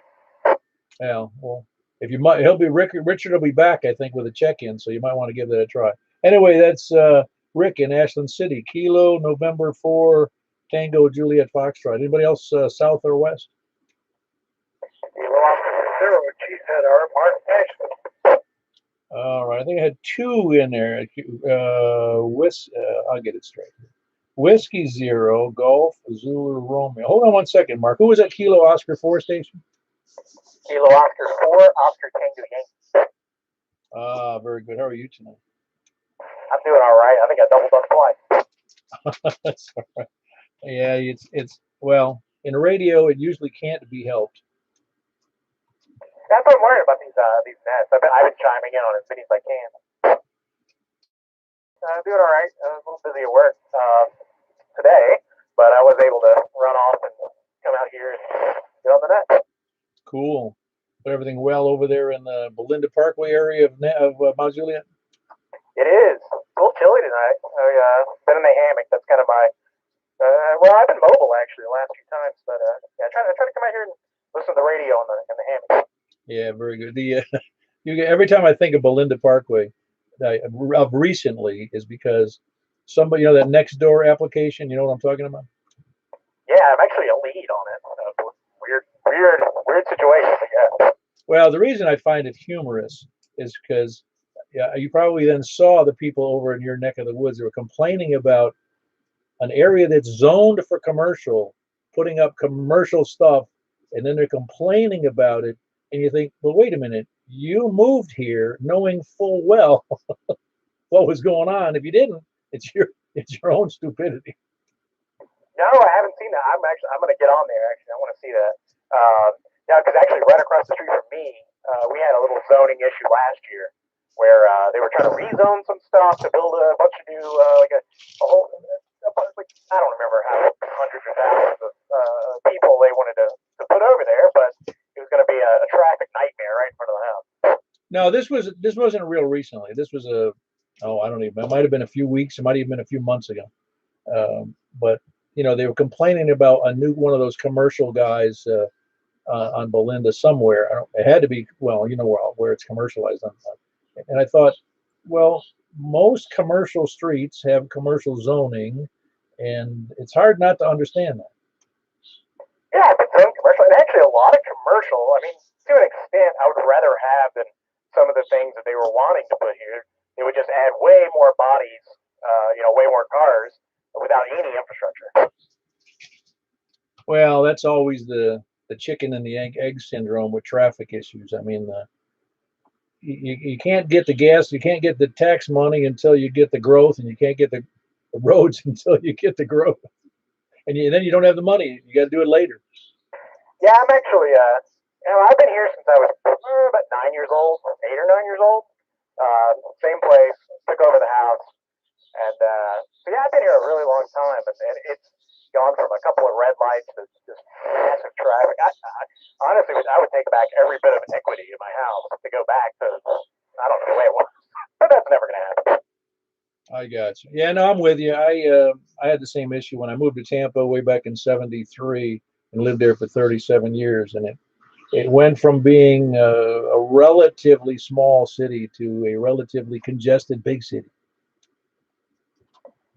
Yeah, well, if you might, Richard will be back, I think, with a check-in, so you might want to give that a try. Anyway, that's Rick in Ashland City. Kilo November 4 Tango Juliet Foxtrot. Anybody else south or west? All right, I think I had 2 in there. I'll get it straight. Whiskey 0 Golf Zulu Romeo. Hold on one second, Mark. Who was at Kilo Oscar 4 station? Kilo Oscar 4, Oscar Tango Yankee. Ah, very good. How are you tonight? I'm doing all right. I think I doubled up twice. That's all right. Yeah, it's well, in radio it usually can't be helped. That's what I'm worried about these nets. I've been chiming in on as many as I can. I'm doing all right. I was a little busy at work today, but I was able to run off and come out here and get on the net. Cool. Everything well over there in the Belinda Parkway area of Mount Juliet? It is. A little chilly tonight. I've been in the hammock. That's kind of my. Well, I've been mobile actually the last few times, but yeah, I try to come out here and listen to the radio in the hammock. Yeah, very good. Every time I think of Belinda Parkway, of recently, is because somebody, that next door application. You know what I'm talking about? Yeah, I'm actually a lead on it. Weird situation, I guess. Well, the reason I find it humorous is because you probably then saw the people over in your neck of the woods that were complaining about an area that's zoned for commercial, putting up commercial stuff, and then they're complaining about it. And you think, well, wait a minute, you moved here knowing full well what was going on. If you didn't, it's your own stupidity. No, I haven't seen that. I'm going to get on there. Actually, I want to see that. Yeah, because actually, right across the street from me, we had a little zoning issue last year where they were trying to rezone some stuff to build a bunch of new, I don't remember how hundreds or thousands of people they wanted to put over there, but it was going to be a traffic nightmare right in front of the house. No, this wasn't real recently. This was I don't even. It might have been a few weeks. It might have been a few months ago. But they were complaining about a new one of those commercial guys on Belinda somewhere. It had to be where it's commercialized on. And I thought, well, most commercial streets have commercial zoning, and it's hard not to understand that. Yeah, it's its own commercial, and actually a lot of commercial. I mean, to an extent, I would rather have than some of the things that they were wanting to put here. They would just add way more bodies, way more cars without any infrastructure. Well, that's always the chicken and the egg syndrome with traffic issues. I mean, you can't get the gas, you can't get the tax money until you get the growth, and you can't get the roads until you get the growth. And then you don't have the money. You got to do it later. Yeah, I'm actually, I've been here since I was about 8 or 9 years old. Same place, took over the house, and so yeah, I've been here a really long time, and it's gone from a couple of red lights to just massive traffic. Honestly, I would take back every bit of equity in my house to go back to, I don't know, the way it was, but that's never going to happen. I got you. Yeah, no, I'm with you. I had the same issue when I moved to Tampa way back in '73 and lived there for 37 years, and it went from being a relatively small city to a relatively congested big city.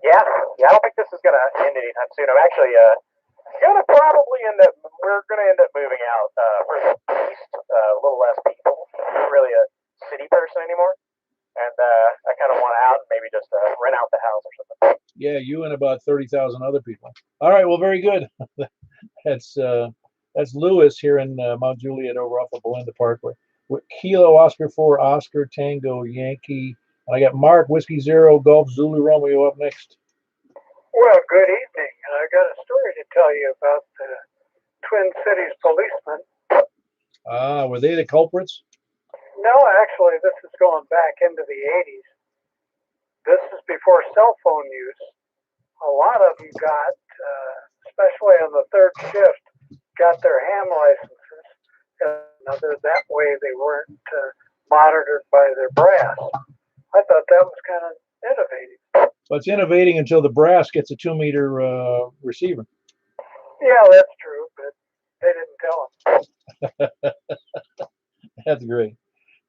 Yeah, I don't think this is going to end anytime soon. I'm actually gonna probably we're gonna end up moving out further east, a little less people. I'm not really a city person anymore, and I kind of want out and maybe just rent out the house or something. Yeah, you and about 30,000 other people. All right, well, very good. That's Lewis here in Mount Juliet over off of Belinda Parkway. With Kilo Oscar 4 Oscar Tango Yankee. And I got Mark Whiskey Zero Golf Zulu Romeo up next. Well, good evening. I got a story to tell you about the Twin Cities policemen. Were they the culprits? No, actually, this is going back into the 80s. This is before cell phone use. A lot of them got, especially on the third shift, got their ham licenses. That way they weren't monitored by their brass. I thought that was kind of innovative. Well, it's innovating until the brass gets a 2-meter receiver. Yeah, that's true, but they didn't tell them. That's great.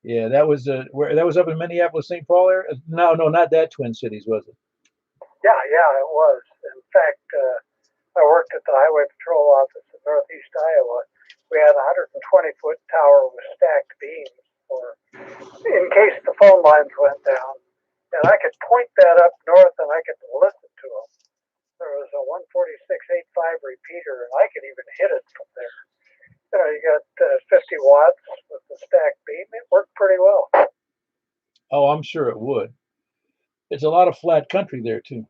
Yeah, that was up in Minneapolis, St. Paul area. No, not that Twin Cities, was it? Yeah, it was. In fact, I worked at the Highway Patrol office in Northeast Iowa. We had a 120-foot tower with stacked beams in case the phone lines went down. And I could point that up north and I could listen to them. There was a 146.85 repeater, and I could even hit it from there. You got 50 watts with the stacked beam. It worked pretty well. Oh, I'm sure it would. It's a lot of flat country there, too.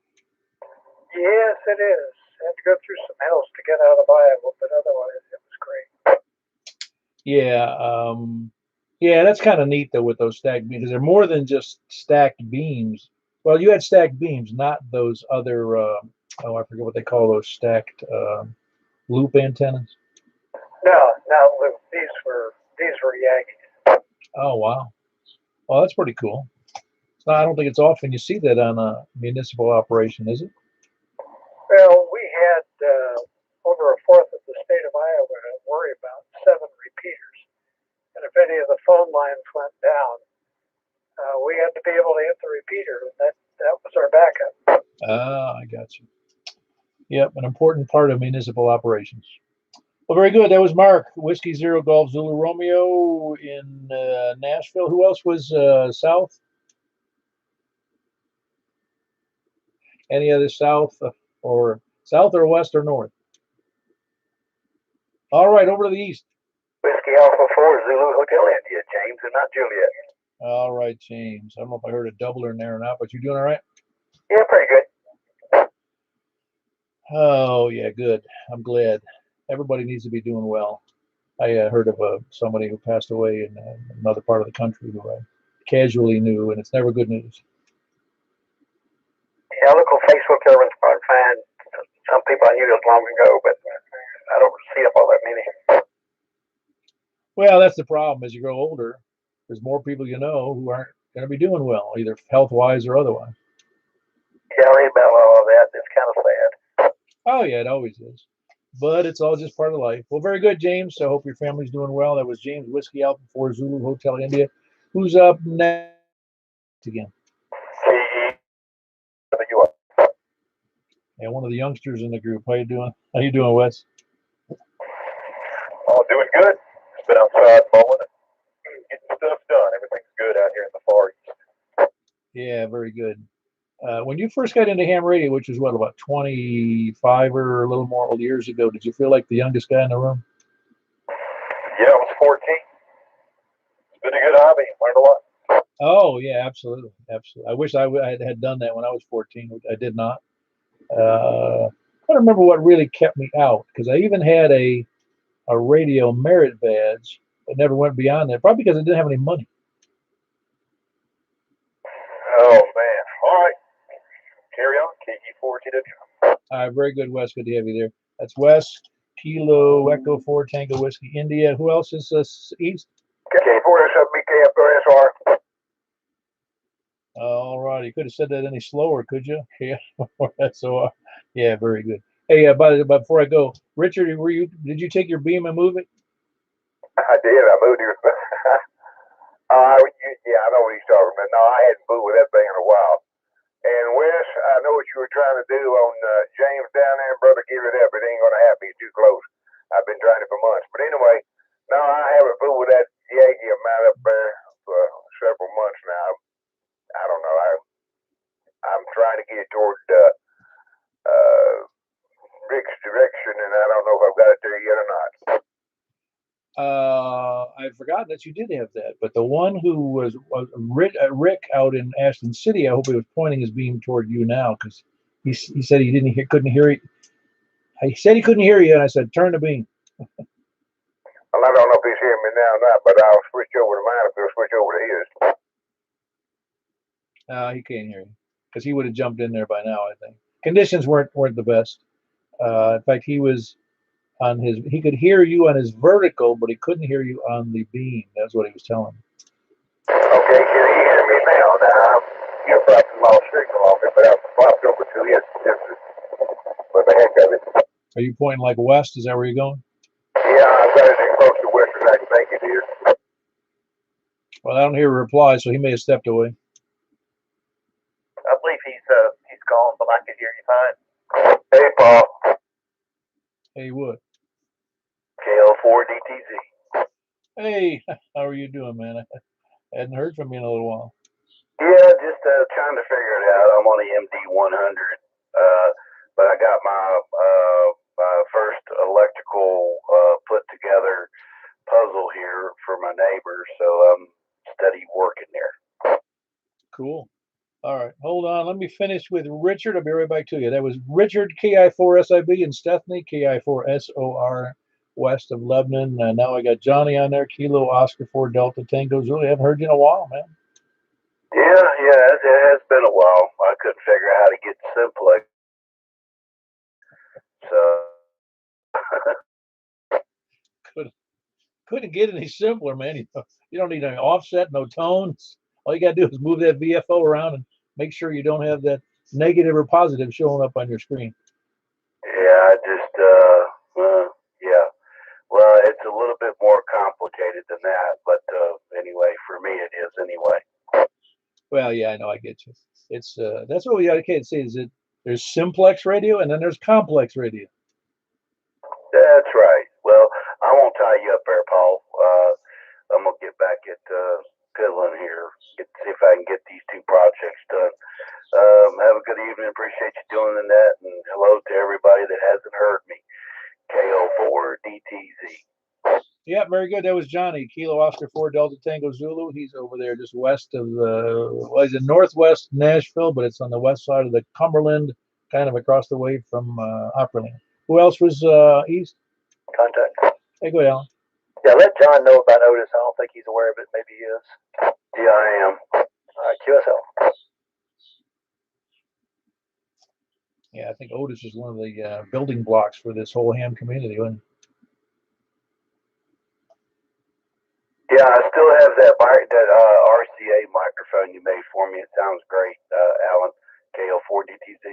Yes, it is. I had to go through some hills to get out of Iowa, but otherwise it was great. Yeah, that's kind of neat, though, with those stacked beams, because they're more than just stacked beams. Well, you had stacked beams, not those other, I forget what they call those stacked loop antennas. No, these were Yankees. Oh, wow. Well, that's pretty cool. So I don't think it's often you see that on a municipal operation, is it? Well, we had over a fourth of the state of Iowa to worry about 7 repeaters. And if any of the phone lines went down, we had to be able to hit the repeater. And that was our backup. I got you. Yep, an important part of municipal operations. Well, very good. That was Mark, Whiskey Zero Golf Zulu Romeo in Nashville. Who else was south? Any other south or west or north? All right, over to the east. Whiskey Alpha 4 Zulu Hotel India, James, and not Juliet. All right, James. I don't know if I heard a doubler in there or not, but you're doing all right? Yeah, pretty good. Oh, yeah, good. I'm glad. Everybody needs to be doing well. I heard of somebody who passed away in another part of the country who I casually knew, and it's never good news. Yeah, I look on Facebook, everyone's probably fine. Some people I knew long ago, but I don't see up all that many. Well, that's the problem. As you grow older, there's more people you know who aren't going to be doing well, either health-wise or otherwise. Yeah, I read about all of that. It's kind of sad. Oh, yeah, it always is. But it's all just part of life. Well, very good, James. I hope your family's doing well. That was James Whiskey Alpha 4 Zulu Hotel India. Who's up next again? Yeah, one of the youngsters in the group. How you doing? How you doing, Wes? Oh, doing good. Just been outside mowing and getting stuff done. Everything's good out here in the Far East. Yeah, very good. When you first got into ham radio, which was what, about 25 or a little more years ago, did you feel like the youngest guy in the room? Yeah, I was 14. It's been a good hobby. Learned a lot. Oh, yeah, absolutely. Absolutely. I wish I had done that when I was 14. I did not. I don't remember what really kept me out, because I even had a radio merit badge, but never went beyond that, probably because I didn't have any money. Oh, man. All right. Carry on. KE4TW. All right, very good, Wes. Good to have you there. That's Wes, Kilo, Echo 4, Tango Whiskey, India. Who else is East? K4SWKF4SR. All right. You could have said that any slower, could you? Yeah. So, yeah, very good. Hey, but before I go, Richard, did you take your beam and move it? I did. I moved here. Yeah, I know what he's talking about. No, I hadn't moved with that thing in a while. And Wes, I know what you were trying to do on James down there, brother. Give it up. It ain't gonna happen. He's too close. I've been trying it for months. But anyway, no, I haven't fooled with that Yagi amount up there for several months now. I don't know. I'm trying to get toward Rick's direction, and I don't know if I've got it there yet or not. I forgot that you did have that, but the one who was Rick out in Ashland City, I hope he was pointing his beam toward you now, because he said he couldn't hear it. He said he couldn't hear you, and I said turn the beam. Well, I don't know if he's hearing me now or not, but I'll switch over to mine if he'll switch over to his. He can't hear you, because he would have jumped in there by now, I think. Conditions weren't the best. In fact, he could hear you on his vertical, but he couldn't hear you on the beam. That's what he was telling me. Okay, can you hear me now? Now, you're probably small signal off it, but I've swapped over to his. What the heck of it? Are you pointing like west? Is that where you're going? Yeah, I've got it as close to western I can make it here. Well, I don't hear a reply, so he may have stepped away. I believe he's gone, but I can hear you fine. Hey, Paul. Hey, Wood. KL4DTZ. Hey, how are you doing, man? I hadn't heard from you in a little while. Yeah, just trying to figure it out. I'm on the MD100, but I got my first electrical put together puzzle here for my neighbor, so I'm steady working there. Cool. All right, hold on. Let me finish with Richard. I'll be right back to you. That was Richard, KI4SIB, and Stephanie, KI4SOR, west of Lebanon. Now I got Johnny on there, Kilo Oscar 4 Delta Tango Zulu. I haven't heard you in a while, man. Yeah, it has been a while. I couldn't figure out how to get Simplex. So couldn't get any simpler, man. You don't need any offset, no tones. All you got to do is move that VFO around and make sure you don't have that negative or positive showing up on your screen. Yeah, yeah. Well, it's a little bit more complicated than that, but anyway, for me it is anyway. Well, yeah, I know, I get you. It's that's what we got to say is that there's simplex radio and then there's complex radio. That's right. Well, I won't tie you up there, Paul. I'm gonna get back at piddling here, see if I can get these two projects done. Have a good evening. Appreciate you doing that, and hello to everybody that hasn't heard me. KO4DTZ. Yeah, very good. That was Johnny, Kilo Oscar 4 Delta Tango Zulu. He's over there just west of he's in northwest Nashville, but it's on the west side of the Cumberland, kind of across the way from Opryland. Who else was east? Contact. Hey, go ahead, Alan. Yeah, let John know about Otis. I don't think he's aware of it. Maybe he is. Yeah, I am. All right, QSL. Yeah, I think Otis is one of the building blocks for this whole ham community. Yeah, I still have that RCA microphone you made for me. It sounds great, Alan. KO4DTZ.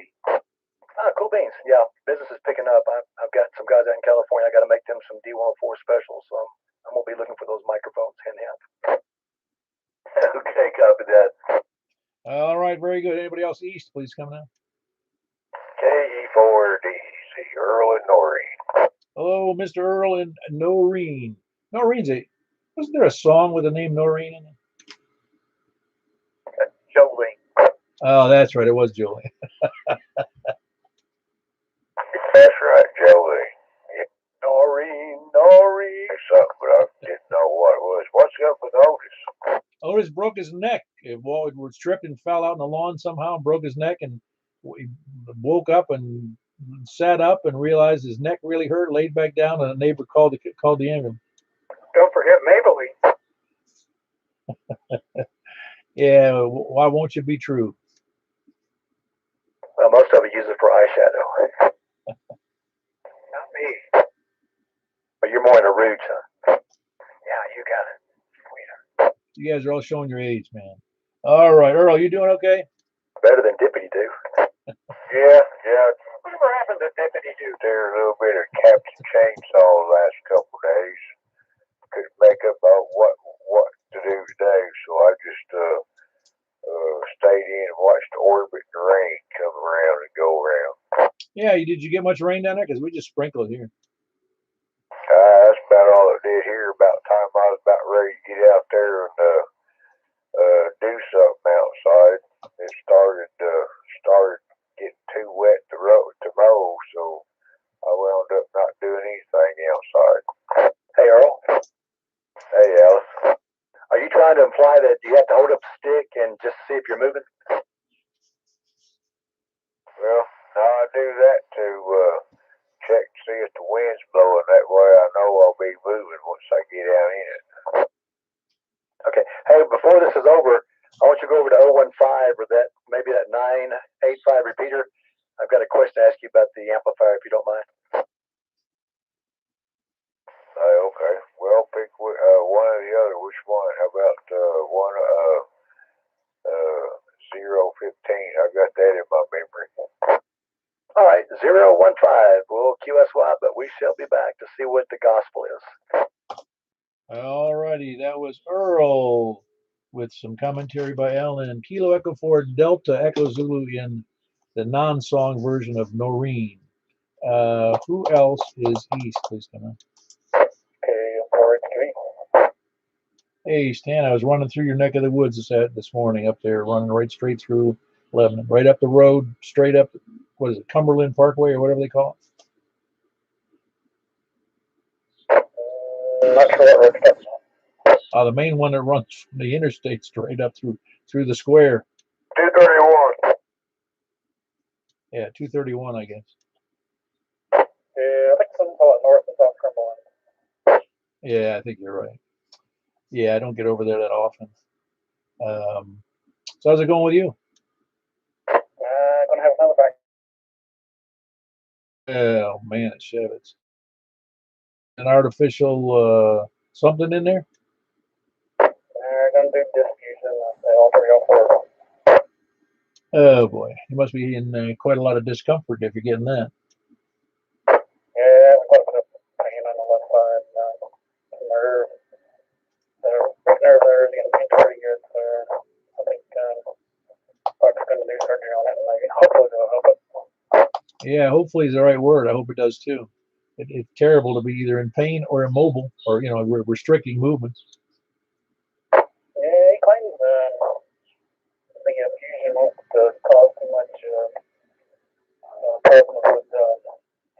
Cool beans. Yeah, business is picking up. I've got some guys out in California. I got to make them some D104 specials, so I'm gonna be looking for those microphones. Hint, hint. Okay, copy that. All right, very good. Anybody else east, please come now. KE4DTZ, Earl and Noreen. Hello, Mr. Earl and Noreen. Noreen's wasn't there a song with the name Noreen in it? Jolene. Oh, that's right. It was Juliet. That's right, Joey. Noreen. Something, but I didn't know what it was. What's up with Otis? Otis broke his neck. It tripped and fell out in the lawn somehow, broke his neck, and he woke up and sat up and realized his neck really hurt, laid back down, and a neighbor called the ambulance. Don't forget Maybelline. Yeah, why won't you be true? Well, most of it use it for eyeshadow. Not me. But you're more in the rouge, huh? Yeah, you got it, sweetheart. You guys are all showing your age, man. All right, Earl, you doing okay? Better than Dippity do. Yeah, yeah. Whatever happened to Dippity Doo? There a little bit of Captain Chainsaw the last couple of days. Couldn't make up about what to do today, so I just stayed in and watched the orbit and the rain come around and go around. Yeah, did you get much rain down there? Because we just sprinkled here. That's about all it did here. About the time I was about ready to get out there and do something outside, it started getting too wet to mow, so I wound up not doing anything outside. Hey, Earl. Hey, Alice. Are you trying to imply that you have to hold up a stick and just see if you're moving? Well, no, I do that to check to see if the wind's blowing. That way I know I'll be moving once I get out in it. Okay. Hey, before this is over, I want you to go over to 015 or maybe that 985 repeater. I've got a question to ask you about the amplifier, if you don't mind. Okay. Well, pick one or the other. Which one? How about 015? I got that in my memory. All right, 015. We'll QSY, but we shall be back to see what the gospel is. All righty, that was Earl with some commentary by Alan. Kilo Echo 4 Delta Echo Zulu in the non-song version of Noreen. Who else is East? Please come on. Okay, I'm forward to Hey, Stan, I was running through your neck of the woods this morning up there, running right straight through Lebanon, right up the road, straight up, what is it, Cumberland Parkway or whatever they call it. Not sure what road. The main one that runs from the interstate straight up through the square. 231. Yeah, 231, I guess. Yeah, I think some call it North and South Cumberland. Yeah, I think you're right. Yeah, I don't get over there that often. So how's it going with you? Gonna have another back. Oh man, it's Chevitz. An artificial something in there? Gonna do distribution all 304. Oh boy, you must be in quite a lot of discomfort if you're getting that. Yeah, quite a bit of pain on the left side. Nerve. The nerve there is gonna be pretty good. So I think doctor's gonna do surgery on it, and maybe hopefully it'll help it. Yeah, hopefully is the right word. I hope it does too. It's terrible to be either in pain or immobile, or restricting movements. Yeah, he claims the infusion won't cause too much problems with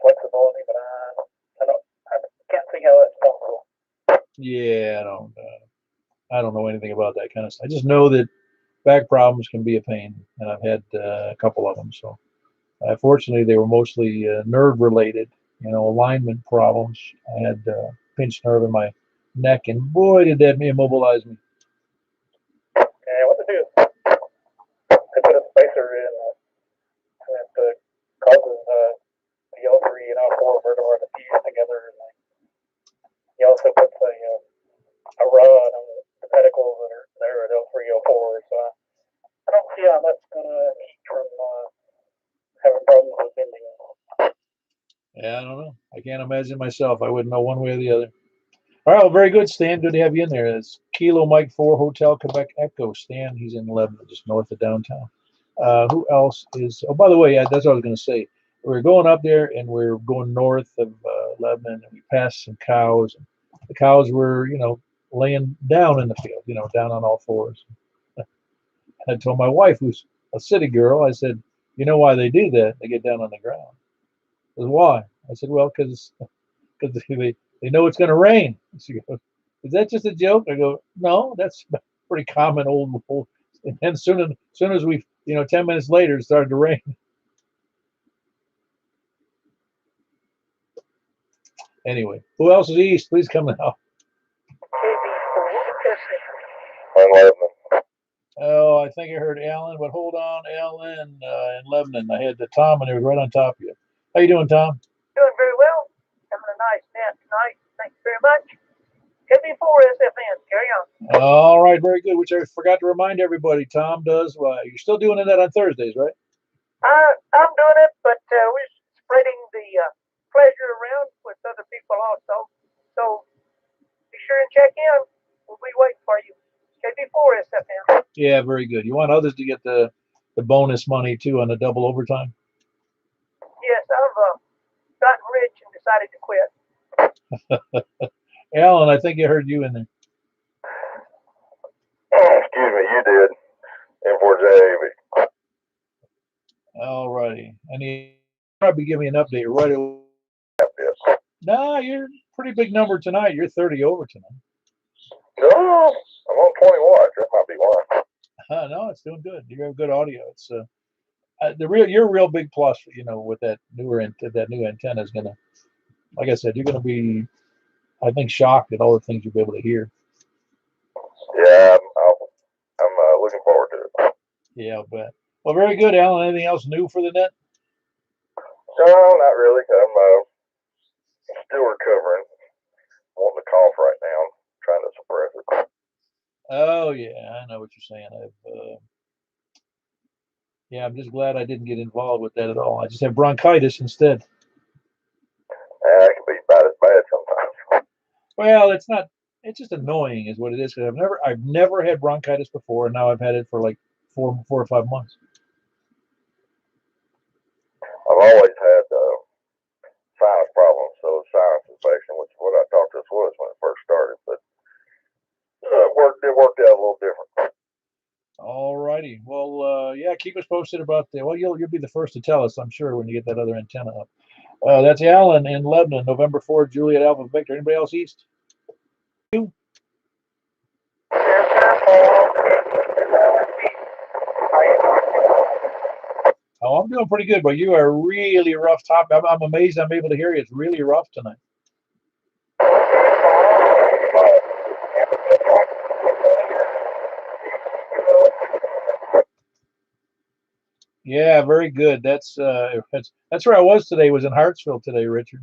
flexibility, but I can't see how that's possible. Yeah, I don't know anything about that kind of stuff. I just know that back problems can be a pain, and I've had a couple of them. So, fortunately, they were mostly nerve related. Alignment problems. I had pinched nerve in my neck, and boy, did that immobilize me. Yeah, what to do is they put a spacer in, and it causes the L3 and L4 vertebra to fuse together, and he also puts a rod on the pedicles that are there at L3, L4. So I don't see how that's gonna keep from having problems with bending. Yeah, I don't know. I can't imagine myself. I wouldn't know one way or the other. All right, well, very good, Stan. Good to have you in there. It's Kilo Mike 4 Hotel Quebec Echo. Stan, he's in Lebanon, just north of downtown. Who else is? Oh, by the way, that's what I was going to say. We're going up there, and we're going north of Lebanon, and we passed some cows. And the cows were, laying down in the field, down on all fours. I told my wife, who's a city girl, I said, you know why they do that? They get down on the ground. She goes, why? I said, well, because they know it's going to rain. She goes, is that just a joke? I go, no, that's pretty common old. And then soon as we, 10 minutes later, it started to rain. Anyway, who else is east? Please come out. Oh, I think I heard Alan, but hold on, Alan in Lebanon. I had the Tom, and he was right on top of you. How you doing, Tom? Doing very well. Having a nice nap tonight. Thank you very much. KB4SFN. Carry on. All right, very good. Which I forgot to remind everybody, Tom does. Well, you're still doing that on Thursdays, right? I'm doing it, but we're spreading the pleasure around with other people also. So be sure and check in. We'll be waiting for you. KB4SFN. Yeah, very good. You want others to get the bonus money too on the double overtime? Yes, I've gotten rich and decided to quit. Alan, I think I heard you in there. Excuse me, you did. M4JAV. All righty. And he probably give me an update right away. Yes. No, you're a pretty big number tonight. You're 30 over tonight. No, I'm on 20 watts. That might be why. No, it's doing good. You have good audio. It's your real big plus, with that new antenna is gonna, like I said, you're gonna be, I think, shocked at all the things you'll be able to hear. Yeah, I'm looking forward to it. Yeah, I'll bet. Well, very good, Alan. Anything else new for the net? No, not really. I'm still recovering. I'm wanting to cough right now. I'm trying to suppress it. Oh yeah, I know what you're saying. I'm just glad I didn't get involved with that at all. I just have bronchitis instead. Yeah, it can be about as bad sometimes. Well, it's not. It's just annoying, is what it is. Because I've never had bronchitis before, and now I've had it for like 4 or 5 months. I've always had sinus problems, so sinus infection, which is what I thought this was when it first started, but it worked out a little different. All righty. Well, keep us posted about the. Well, you'll be the first to tell us, I'm sure, when you get that other antenna up. That's Alan in Lebanon, November 4th, Juliet Alpha Victor. Anybody else east? You? Oh, I'm doing pretty good, but you are really rough top. I'm amazed I'm able to hear you. It's really rough tonight. Yeah, very good. That's where I was today. Was in Hartsville today, Richard.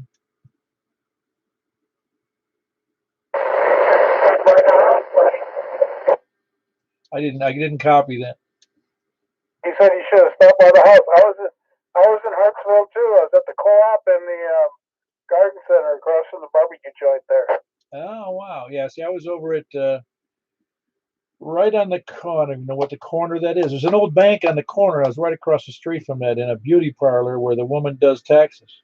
I didn't copy that. He said he should have stopped by the house. I was in Hartsville too. I was at the co-op and the garden center across from the barbecue joint there. Oh wow, yeah. See, I was over at right on the corner. I don't even know what the corner that is. There's an old bank on the corner. I was right across the street from that in a beauty parlor where the woman does taxes.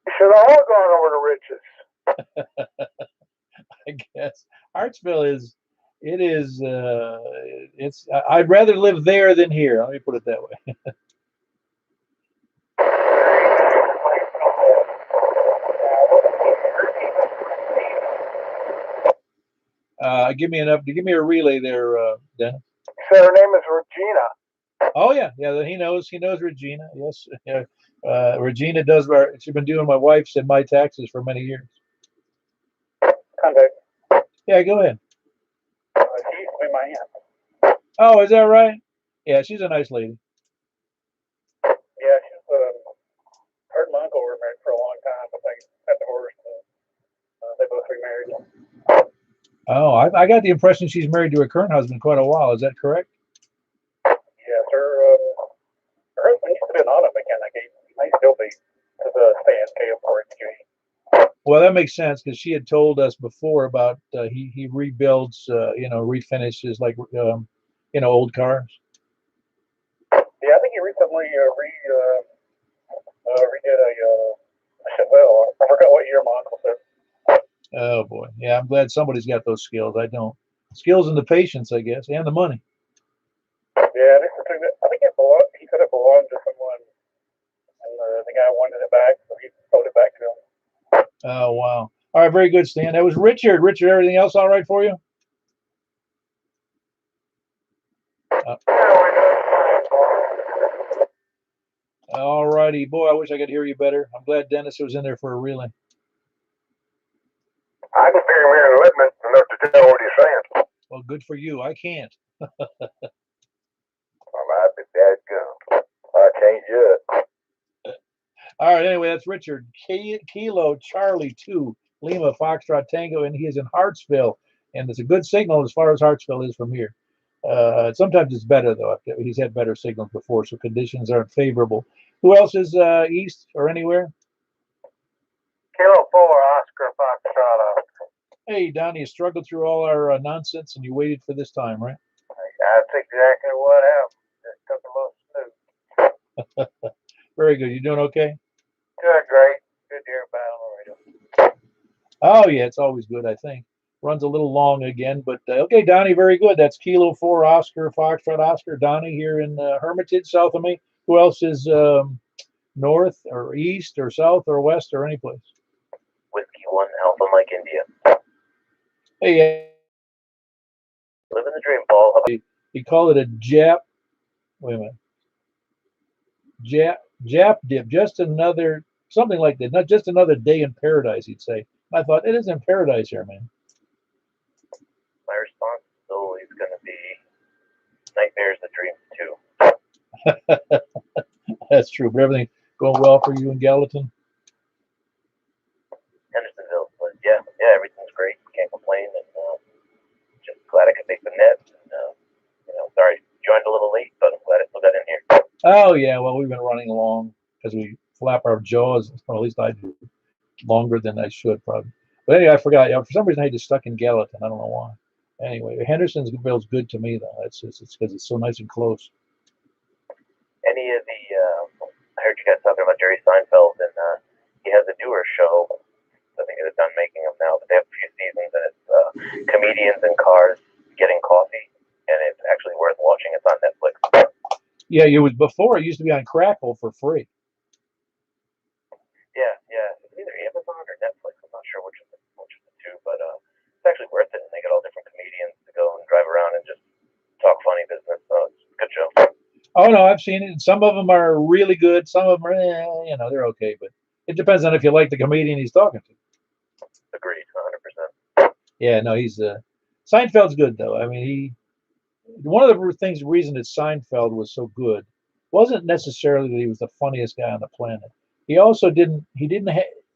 You should have all gone over to Rich's. I guess Hartsville is. It is. It's. I'd rather live there than here. Let me put it that way. Give me a relay there, Dennis. He said her name is Regina. Oh yeah. He knows Regina. Yes. Regina does. She's been doing my wife's and my taxes for many years. Contact. Yeah, go ahead. She used to be my aunt. Oh, is that right? Yeah, she's a nice lady. Yeah, she's her and my uncle were married for a long time, but they got divorced. They both remarried. Oh, I got the impression she's married to her current husband quite a while. Is that correct? Yes, her husband used to be an auto mechanic. He may still be to the stand KO4HQ. Well, that makes sense because she had told us before about he rebuilds, refinishes like old cars. Yeah, I think he recently redid a Chevelle. I forgot what year my uncle said. Oh boy, yeah, I'm glad somebody's got those skills. I don't. Skills and the patience, I guess, and the money. Yeah, I think he could have belonged to someone, and the guy wanted it back, so he sold it back to him. Oh wow! All right, very good, Stan. That was Richard. Richard, everything else all right for you? All righty, boy. I wish I could hear you better. I'm glad Dennis was in there for a relay. I can figure me in limit enough to tell what he's saying. Well, good for you. I can't. Well, I'd be dadgum. I can't yet. All right. Anyway, that's Richard. Kilo Charlie 2 Lima Foxtrot Tango, and he is in Hartsville, and it's a good signal as far as Hartsville is from here. Sometimes it's better though. He's had better signals before, so conditions aren't favorable. Who else is east or anywhere? Kilo 4, Oscar Foxtrot. Hey, Donnie, you struggled through all our nonsense, and you waited for this time, right? That's exactly what happened. Just took a little snooze. Very good. You doing okay? Good, great. Good to hear about it. Oh, yeah, it's always good, I think. Runs a little long again, but okay, Donnie, very good. That's Kilo 4 Oscar Foxtrot Oscar. Donnie here in Hermitage, south of me. Who else is north or east or south or west or any place? Whiskey 1 Alpha Mike India. Hey, Living the dream, Paul. you call it a Jap. Wait a minute. Jap dip. Just another something like that. Not just another day in paradise. He'd say. I thought it isn't paradise here, man. My response is always going to be nightmares and dreams too. That's true. But everything going well for you in Gallatin? Hendersonville, but yeah, everything's great. Can't complain, and just glad I could make the net. And, sorry, joined a little late, but I'm glad I still got in here. Oh yeah, well we've been running along because we flap our jaws, or at least I do, longer than I should probably. But anyway, I forgot. For some reason, I just stuck in Gallatin. I don't know why. Anyway, Hendersonville's good to me though. It's because it's so nice and close. Any of the I heard you guys talking about Jerry Seinfeld, and he has a newer show. I think they're done making them now, but they have a few seasons, and it's comedians in cars getting coffee, and it's actually worth watching. It's on Netflix. Yeah, it was before. It used to be on Crackle for free. Yeah, it's either Amazon or Netflix. I'm not sure which of the two, but it's actually worth it. And they get all different comedians to go and drive around and just talk funny business. So it's a good show. Oh no, I've seen it. Some of them are really good. Some of them are, they're okay. But it depends on if you like the comedian he's talking to. Agreed, 100%. Yeah, no, he's Seinfeld's good though. I mean, one of the reason that Seinfeld was so good wasn't necessarily that he was the funniest guy on the planet. He also didn't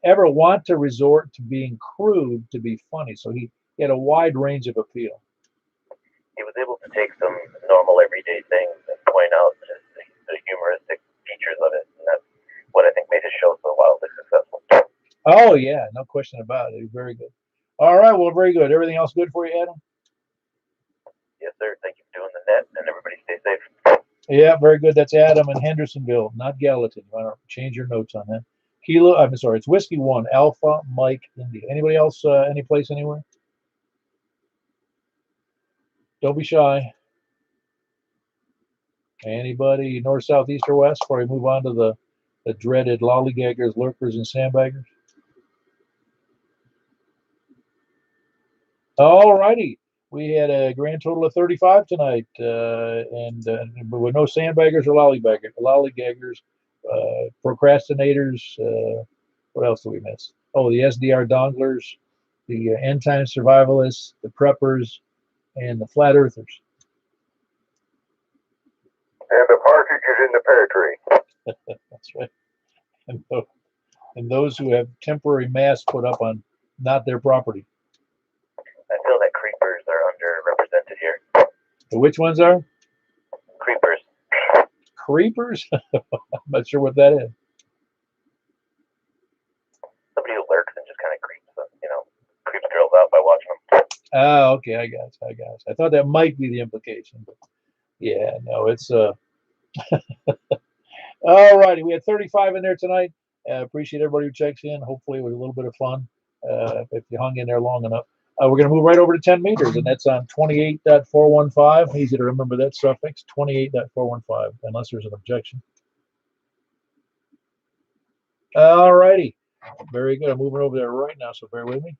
ever want to resort to being crude to be funny. So he had a wide range of appeal. He was able to take some normal everyday things and point out the humoristic features of it, and that's what I think made his show so wildly successful. Oh yeah, no question about it. He's very good. All right, well, very good. Everything else good for you, Adam? Yes, sir. Thank you for doing the net, and everybody stay safe. Yeah, very good. That's Adam in Hendersonville, not Gallatin. You want to change your notes on that. It's Whiskey 1 Alpha Mike India. Anybody else? Any place anywhere? Don't be shy. Anybody north, south, east, or west before we move on to the dreaded lollygaggers, lurkers, and sandbaggers? All righty. We had a grand total of 35 tonight, but with no sandbaggers or lollygaggers, procrastinators. What else do we miss? Oh, the SDR donglers, the end time survivalists, the preppers, and the flat earthers. And the partridges in the pear tree. That's right. And those who have temporary masks put up on not their property. I feel that creepers are underrepresented here. The which ones are? Creepers. Creepers? I'm not sure what that is. Somebody who lurks and just kind of creeps girls out by watching them. Oh, okay, I guess. I thought that might be the implication, but yeah, no, it's all righty. We had 35 in there tonight. Appreciate everybody who checks in. Hopefully, it was a little bit of fun if you hung in there long enough. We're going to move right over to 10 meters, and that's on 28.415. Easy to remember that suffix, 28.415, unless there's an objection. All righty. Very good. I'm moving over there right now, so bear with me.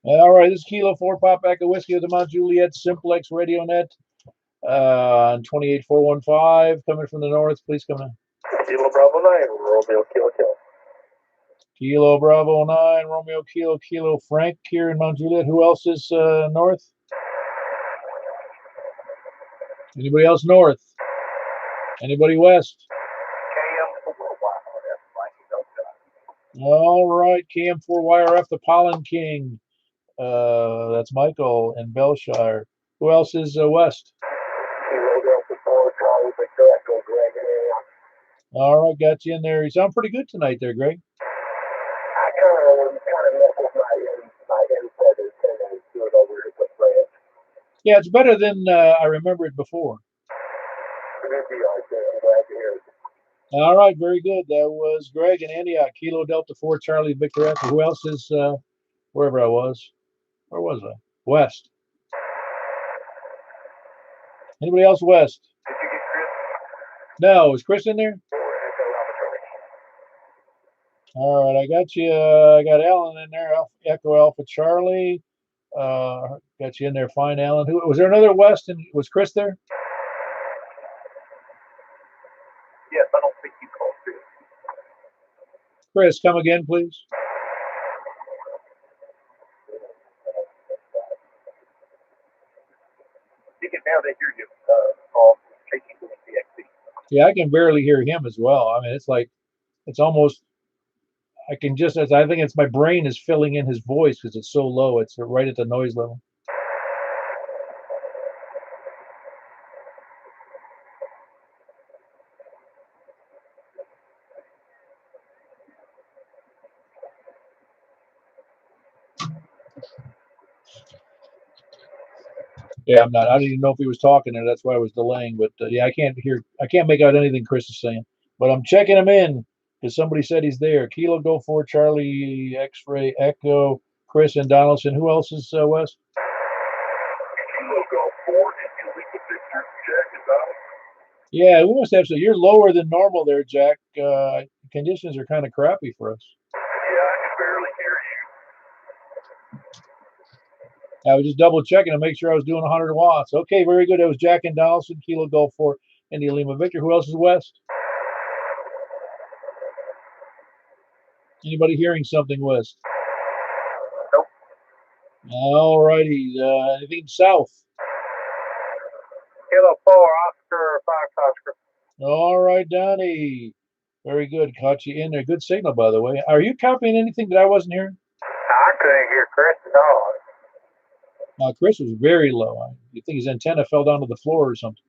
All right, this is Kilo 4 Pop Echo Whiskey of the Mount Juliet Simplex Radio Net on 28415. Coming from the north, please come in. Kilo Bravo 9, Romeo Kilo Kilo. Kilo Bravo 9, Romeo Kilo Kilo Frank here in Mount Juliet. Who else is north? Anybody else north? Anybody west? All right, KM4YRF, the Pollen King. That's Michael in Belshire. Who else is west? All right, got you in there. You sound pretty good tonight there, Greg. I kind of mess with my headset and do it over here with Fred. Yeah, it's better than I remember it before. I'm glad to hear it. All right, very good. That was Greg and Antioch, Kilo Delta 4 Charlie Victor Echo. Who else is wherever I was? Where was I? West. Anybody else west? Did you get Chris? No, is Chris in there? All right, I got you. I got Alan in there. Echo Alpha Charlie. Got you in there. Fine, Alan. Who was there? Another west, and was Chris there? Yes, I don't think you called Chris. Chris, come again, please. You can now they hear you call taking the DXC. Yeah, I can barely hear him as well. I mean, it's like it's almost. I can just as I think it's my brain is filling in his voice because it's so low. It's right at the noise level. Yeah, I'm not. I didn't even know if he was talking there. That's why I was delaying. But yeah, I can't hear. I can't make out anything Chris is saying. But I'm checking him in because somebody said he's there. Kilo Go 4 Charlie X-Ray Echo Chris and Donaldson. Who else is west? Kilo Go 4 and Juliet Victor Jack and Donald. Yeah, we must have. So you're lower than normal there, Jack. Conditions are kind of crappy for us. Yeah, I can barely hear you. I was just double checking to make sure I was doing 100 watts. Okay, very good. That was Jack and Donaldson, Kilo Golf 4, India Lima Victor. Who else is west? Anybody hearing something west? Nope. All righty. Anything south? Kilo 4 Oscar 5 Oscar. All right, Donnie. Very good. Caught you in there. Good signal, by the way. Are you copying anything that I wasn't hearing? I couldn't hear Chris at all. Chris was very low. You think his antenna fell down to the floor or something?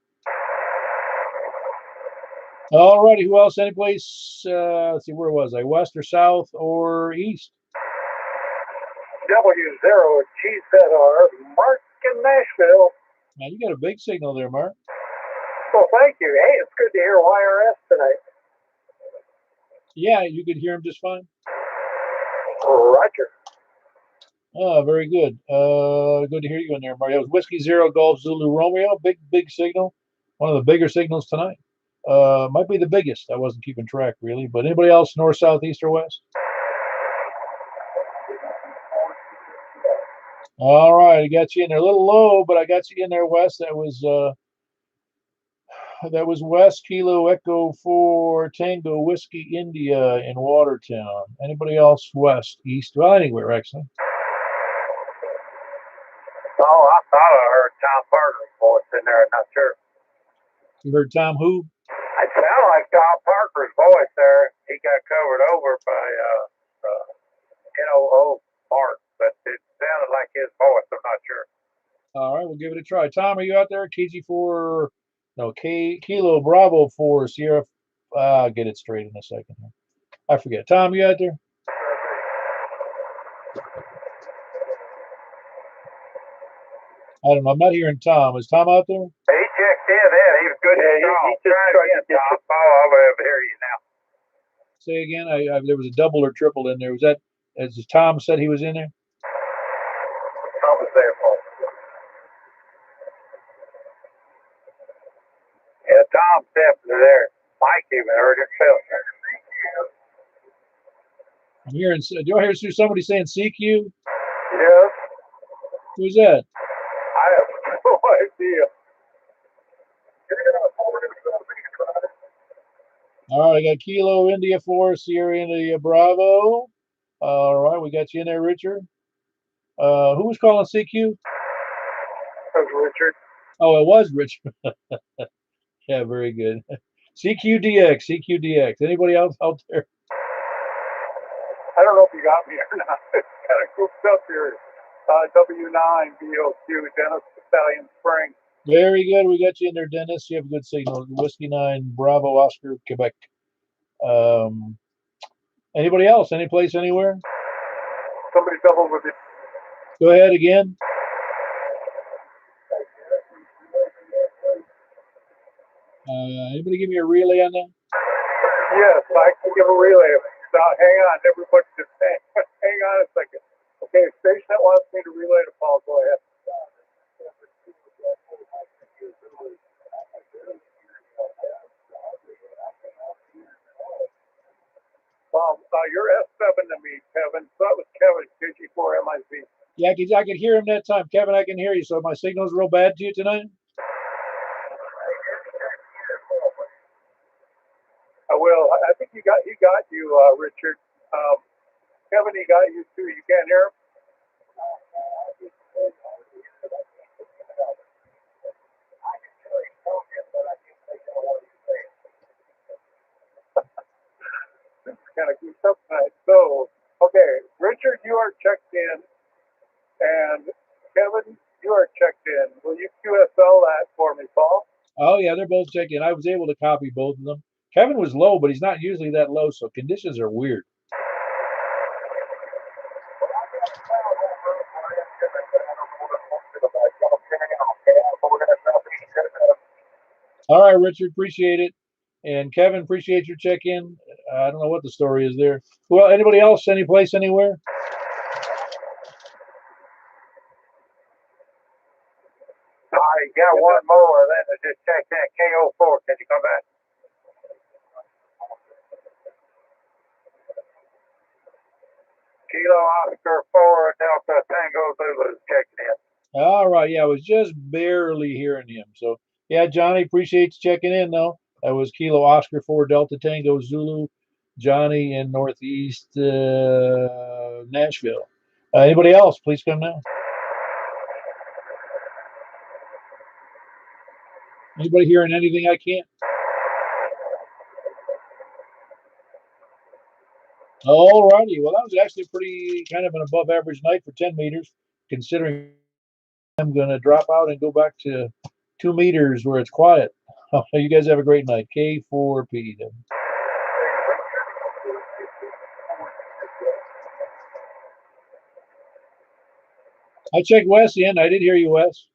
All righty. Who else? Any place? Let's see. Where was I? West or south or east? W0GZR, Mark in Nashville. Man, you got a big signal there, Mark. Well, thank you. Hey, it's good to hear YRS tonight. Yeah, you could hear him just fine. Roger. Oh, very good. Good to hear you in there, Mario. It was Whiskey Zero Golf Zulu Romeo. Big signal. One of the bigger signals tonight. Might be the biggest. I wasn't keeping track really. But anybody else north, south, east, or west? All right, I got you in there. A little low, but I got you in there, West. That was West Kilo Echo 4 Tango Whiskey India in Watertown. Anybody else west, east? Well, anywhere actually. Oh, I thought I heard Tom Parker's voice in there. I'm not sure. You heard Tom who? It sounded like Tom Parker's voice there. He got covered over by NOO Mark, but it sounded like his voice. I'm not sure. All right, we'll give it a try. Tom, are you out there? KG4, no, Kilo Bravo 4 Sierra. I'll get it straight in a second. I forget. Tom, you out there? I don't know. I'm not hearing Tom. Is Tom out there? He checked in. He was good. Yeah, he just tried to get Tom. Oh, I'm able to hear you now. Say again. There was a double or triple in there. Was that as Tom said he was in there? Tom was there, Paul. Yeah, Tom's definitely there. Mike even heard himself there. I'm hearing. Do I hear somebody saying CQ? Yes. Who's that? I have no idea. All right, I got Kilo India 4, Sierra India Bravo. All right, we got you in there, Richard. Who was calling CQ? That was Richard. Oh, it was Richard. Yeah, very good. CQDX, CQDX. Anybody else out there? I don't know if you got me or not. It's kind of grouped up here. W9 BOQ, Dennis Battalion Spring. Very good. We got you in there, Dennis. You have a good signal. Whiskey 9, Bravo, Oscar, Quebec. Anybody else? Any place, anywhere? Somebody double with you. Go ahead again. Anybody give me a relay on that? Yes, I can give a relay. Now, hang on, everybody just hang on a second. Okay, station that wants me to relay to Paul, go ahead. You're S7 to me, Kevin. So that was Kevin, KG4 MIC. Yeah, I could hear him that time. Kevin, I can hear you. So my signal's real bad to you tonight? I will. I think he got you, Richard. Kevin, he got you too. You can't hear him? Kind of goofed up tonight. So, okay, Richard, you are checked in, and Kevin, you are checked in. Will you QSL that for me, Paul? Oh, yeah, they're both checked in. I was able to copy both of them. Kevin was low, but he's not usually that low, so conditions are weird. All right, Richard, appreciate it. And Kevin, appreciate your check-in. I don't know what the story is there. Well, anybody else, any place, anywhere? I got one more. Then I just checked in. KO4. Can you come back? Kilo Oscar 4 Delta Tango Zulu checking in. All right, yeah, I was just barely hearing him. So, yeah, Johnny, appreciate you checking in, though. That was Kilo Oscar 4 Delta Tango Zulu, Johnny in Northeast Nashville. Anybody else, please come now. Anybody hearing anything I can't? All righty. Well, that was actually pretty kind of an above average night for 10 meters, considering I'm going to drop out and go back to 2 meters where it's quiet. You guys have a great night. K4P. I checked Wes in. I did hear you, Wes.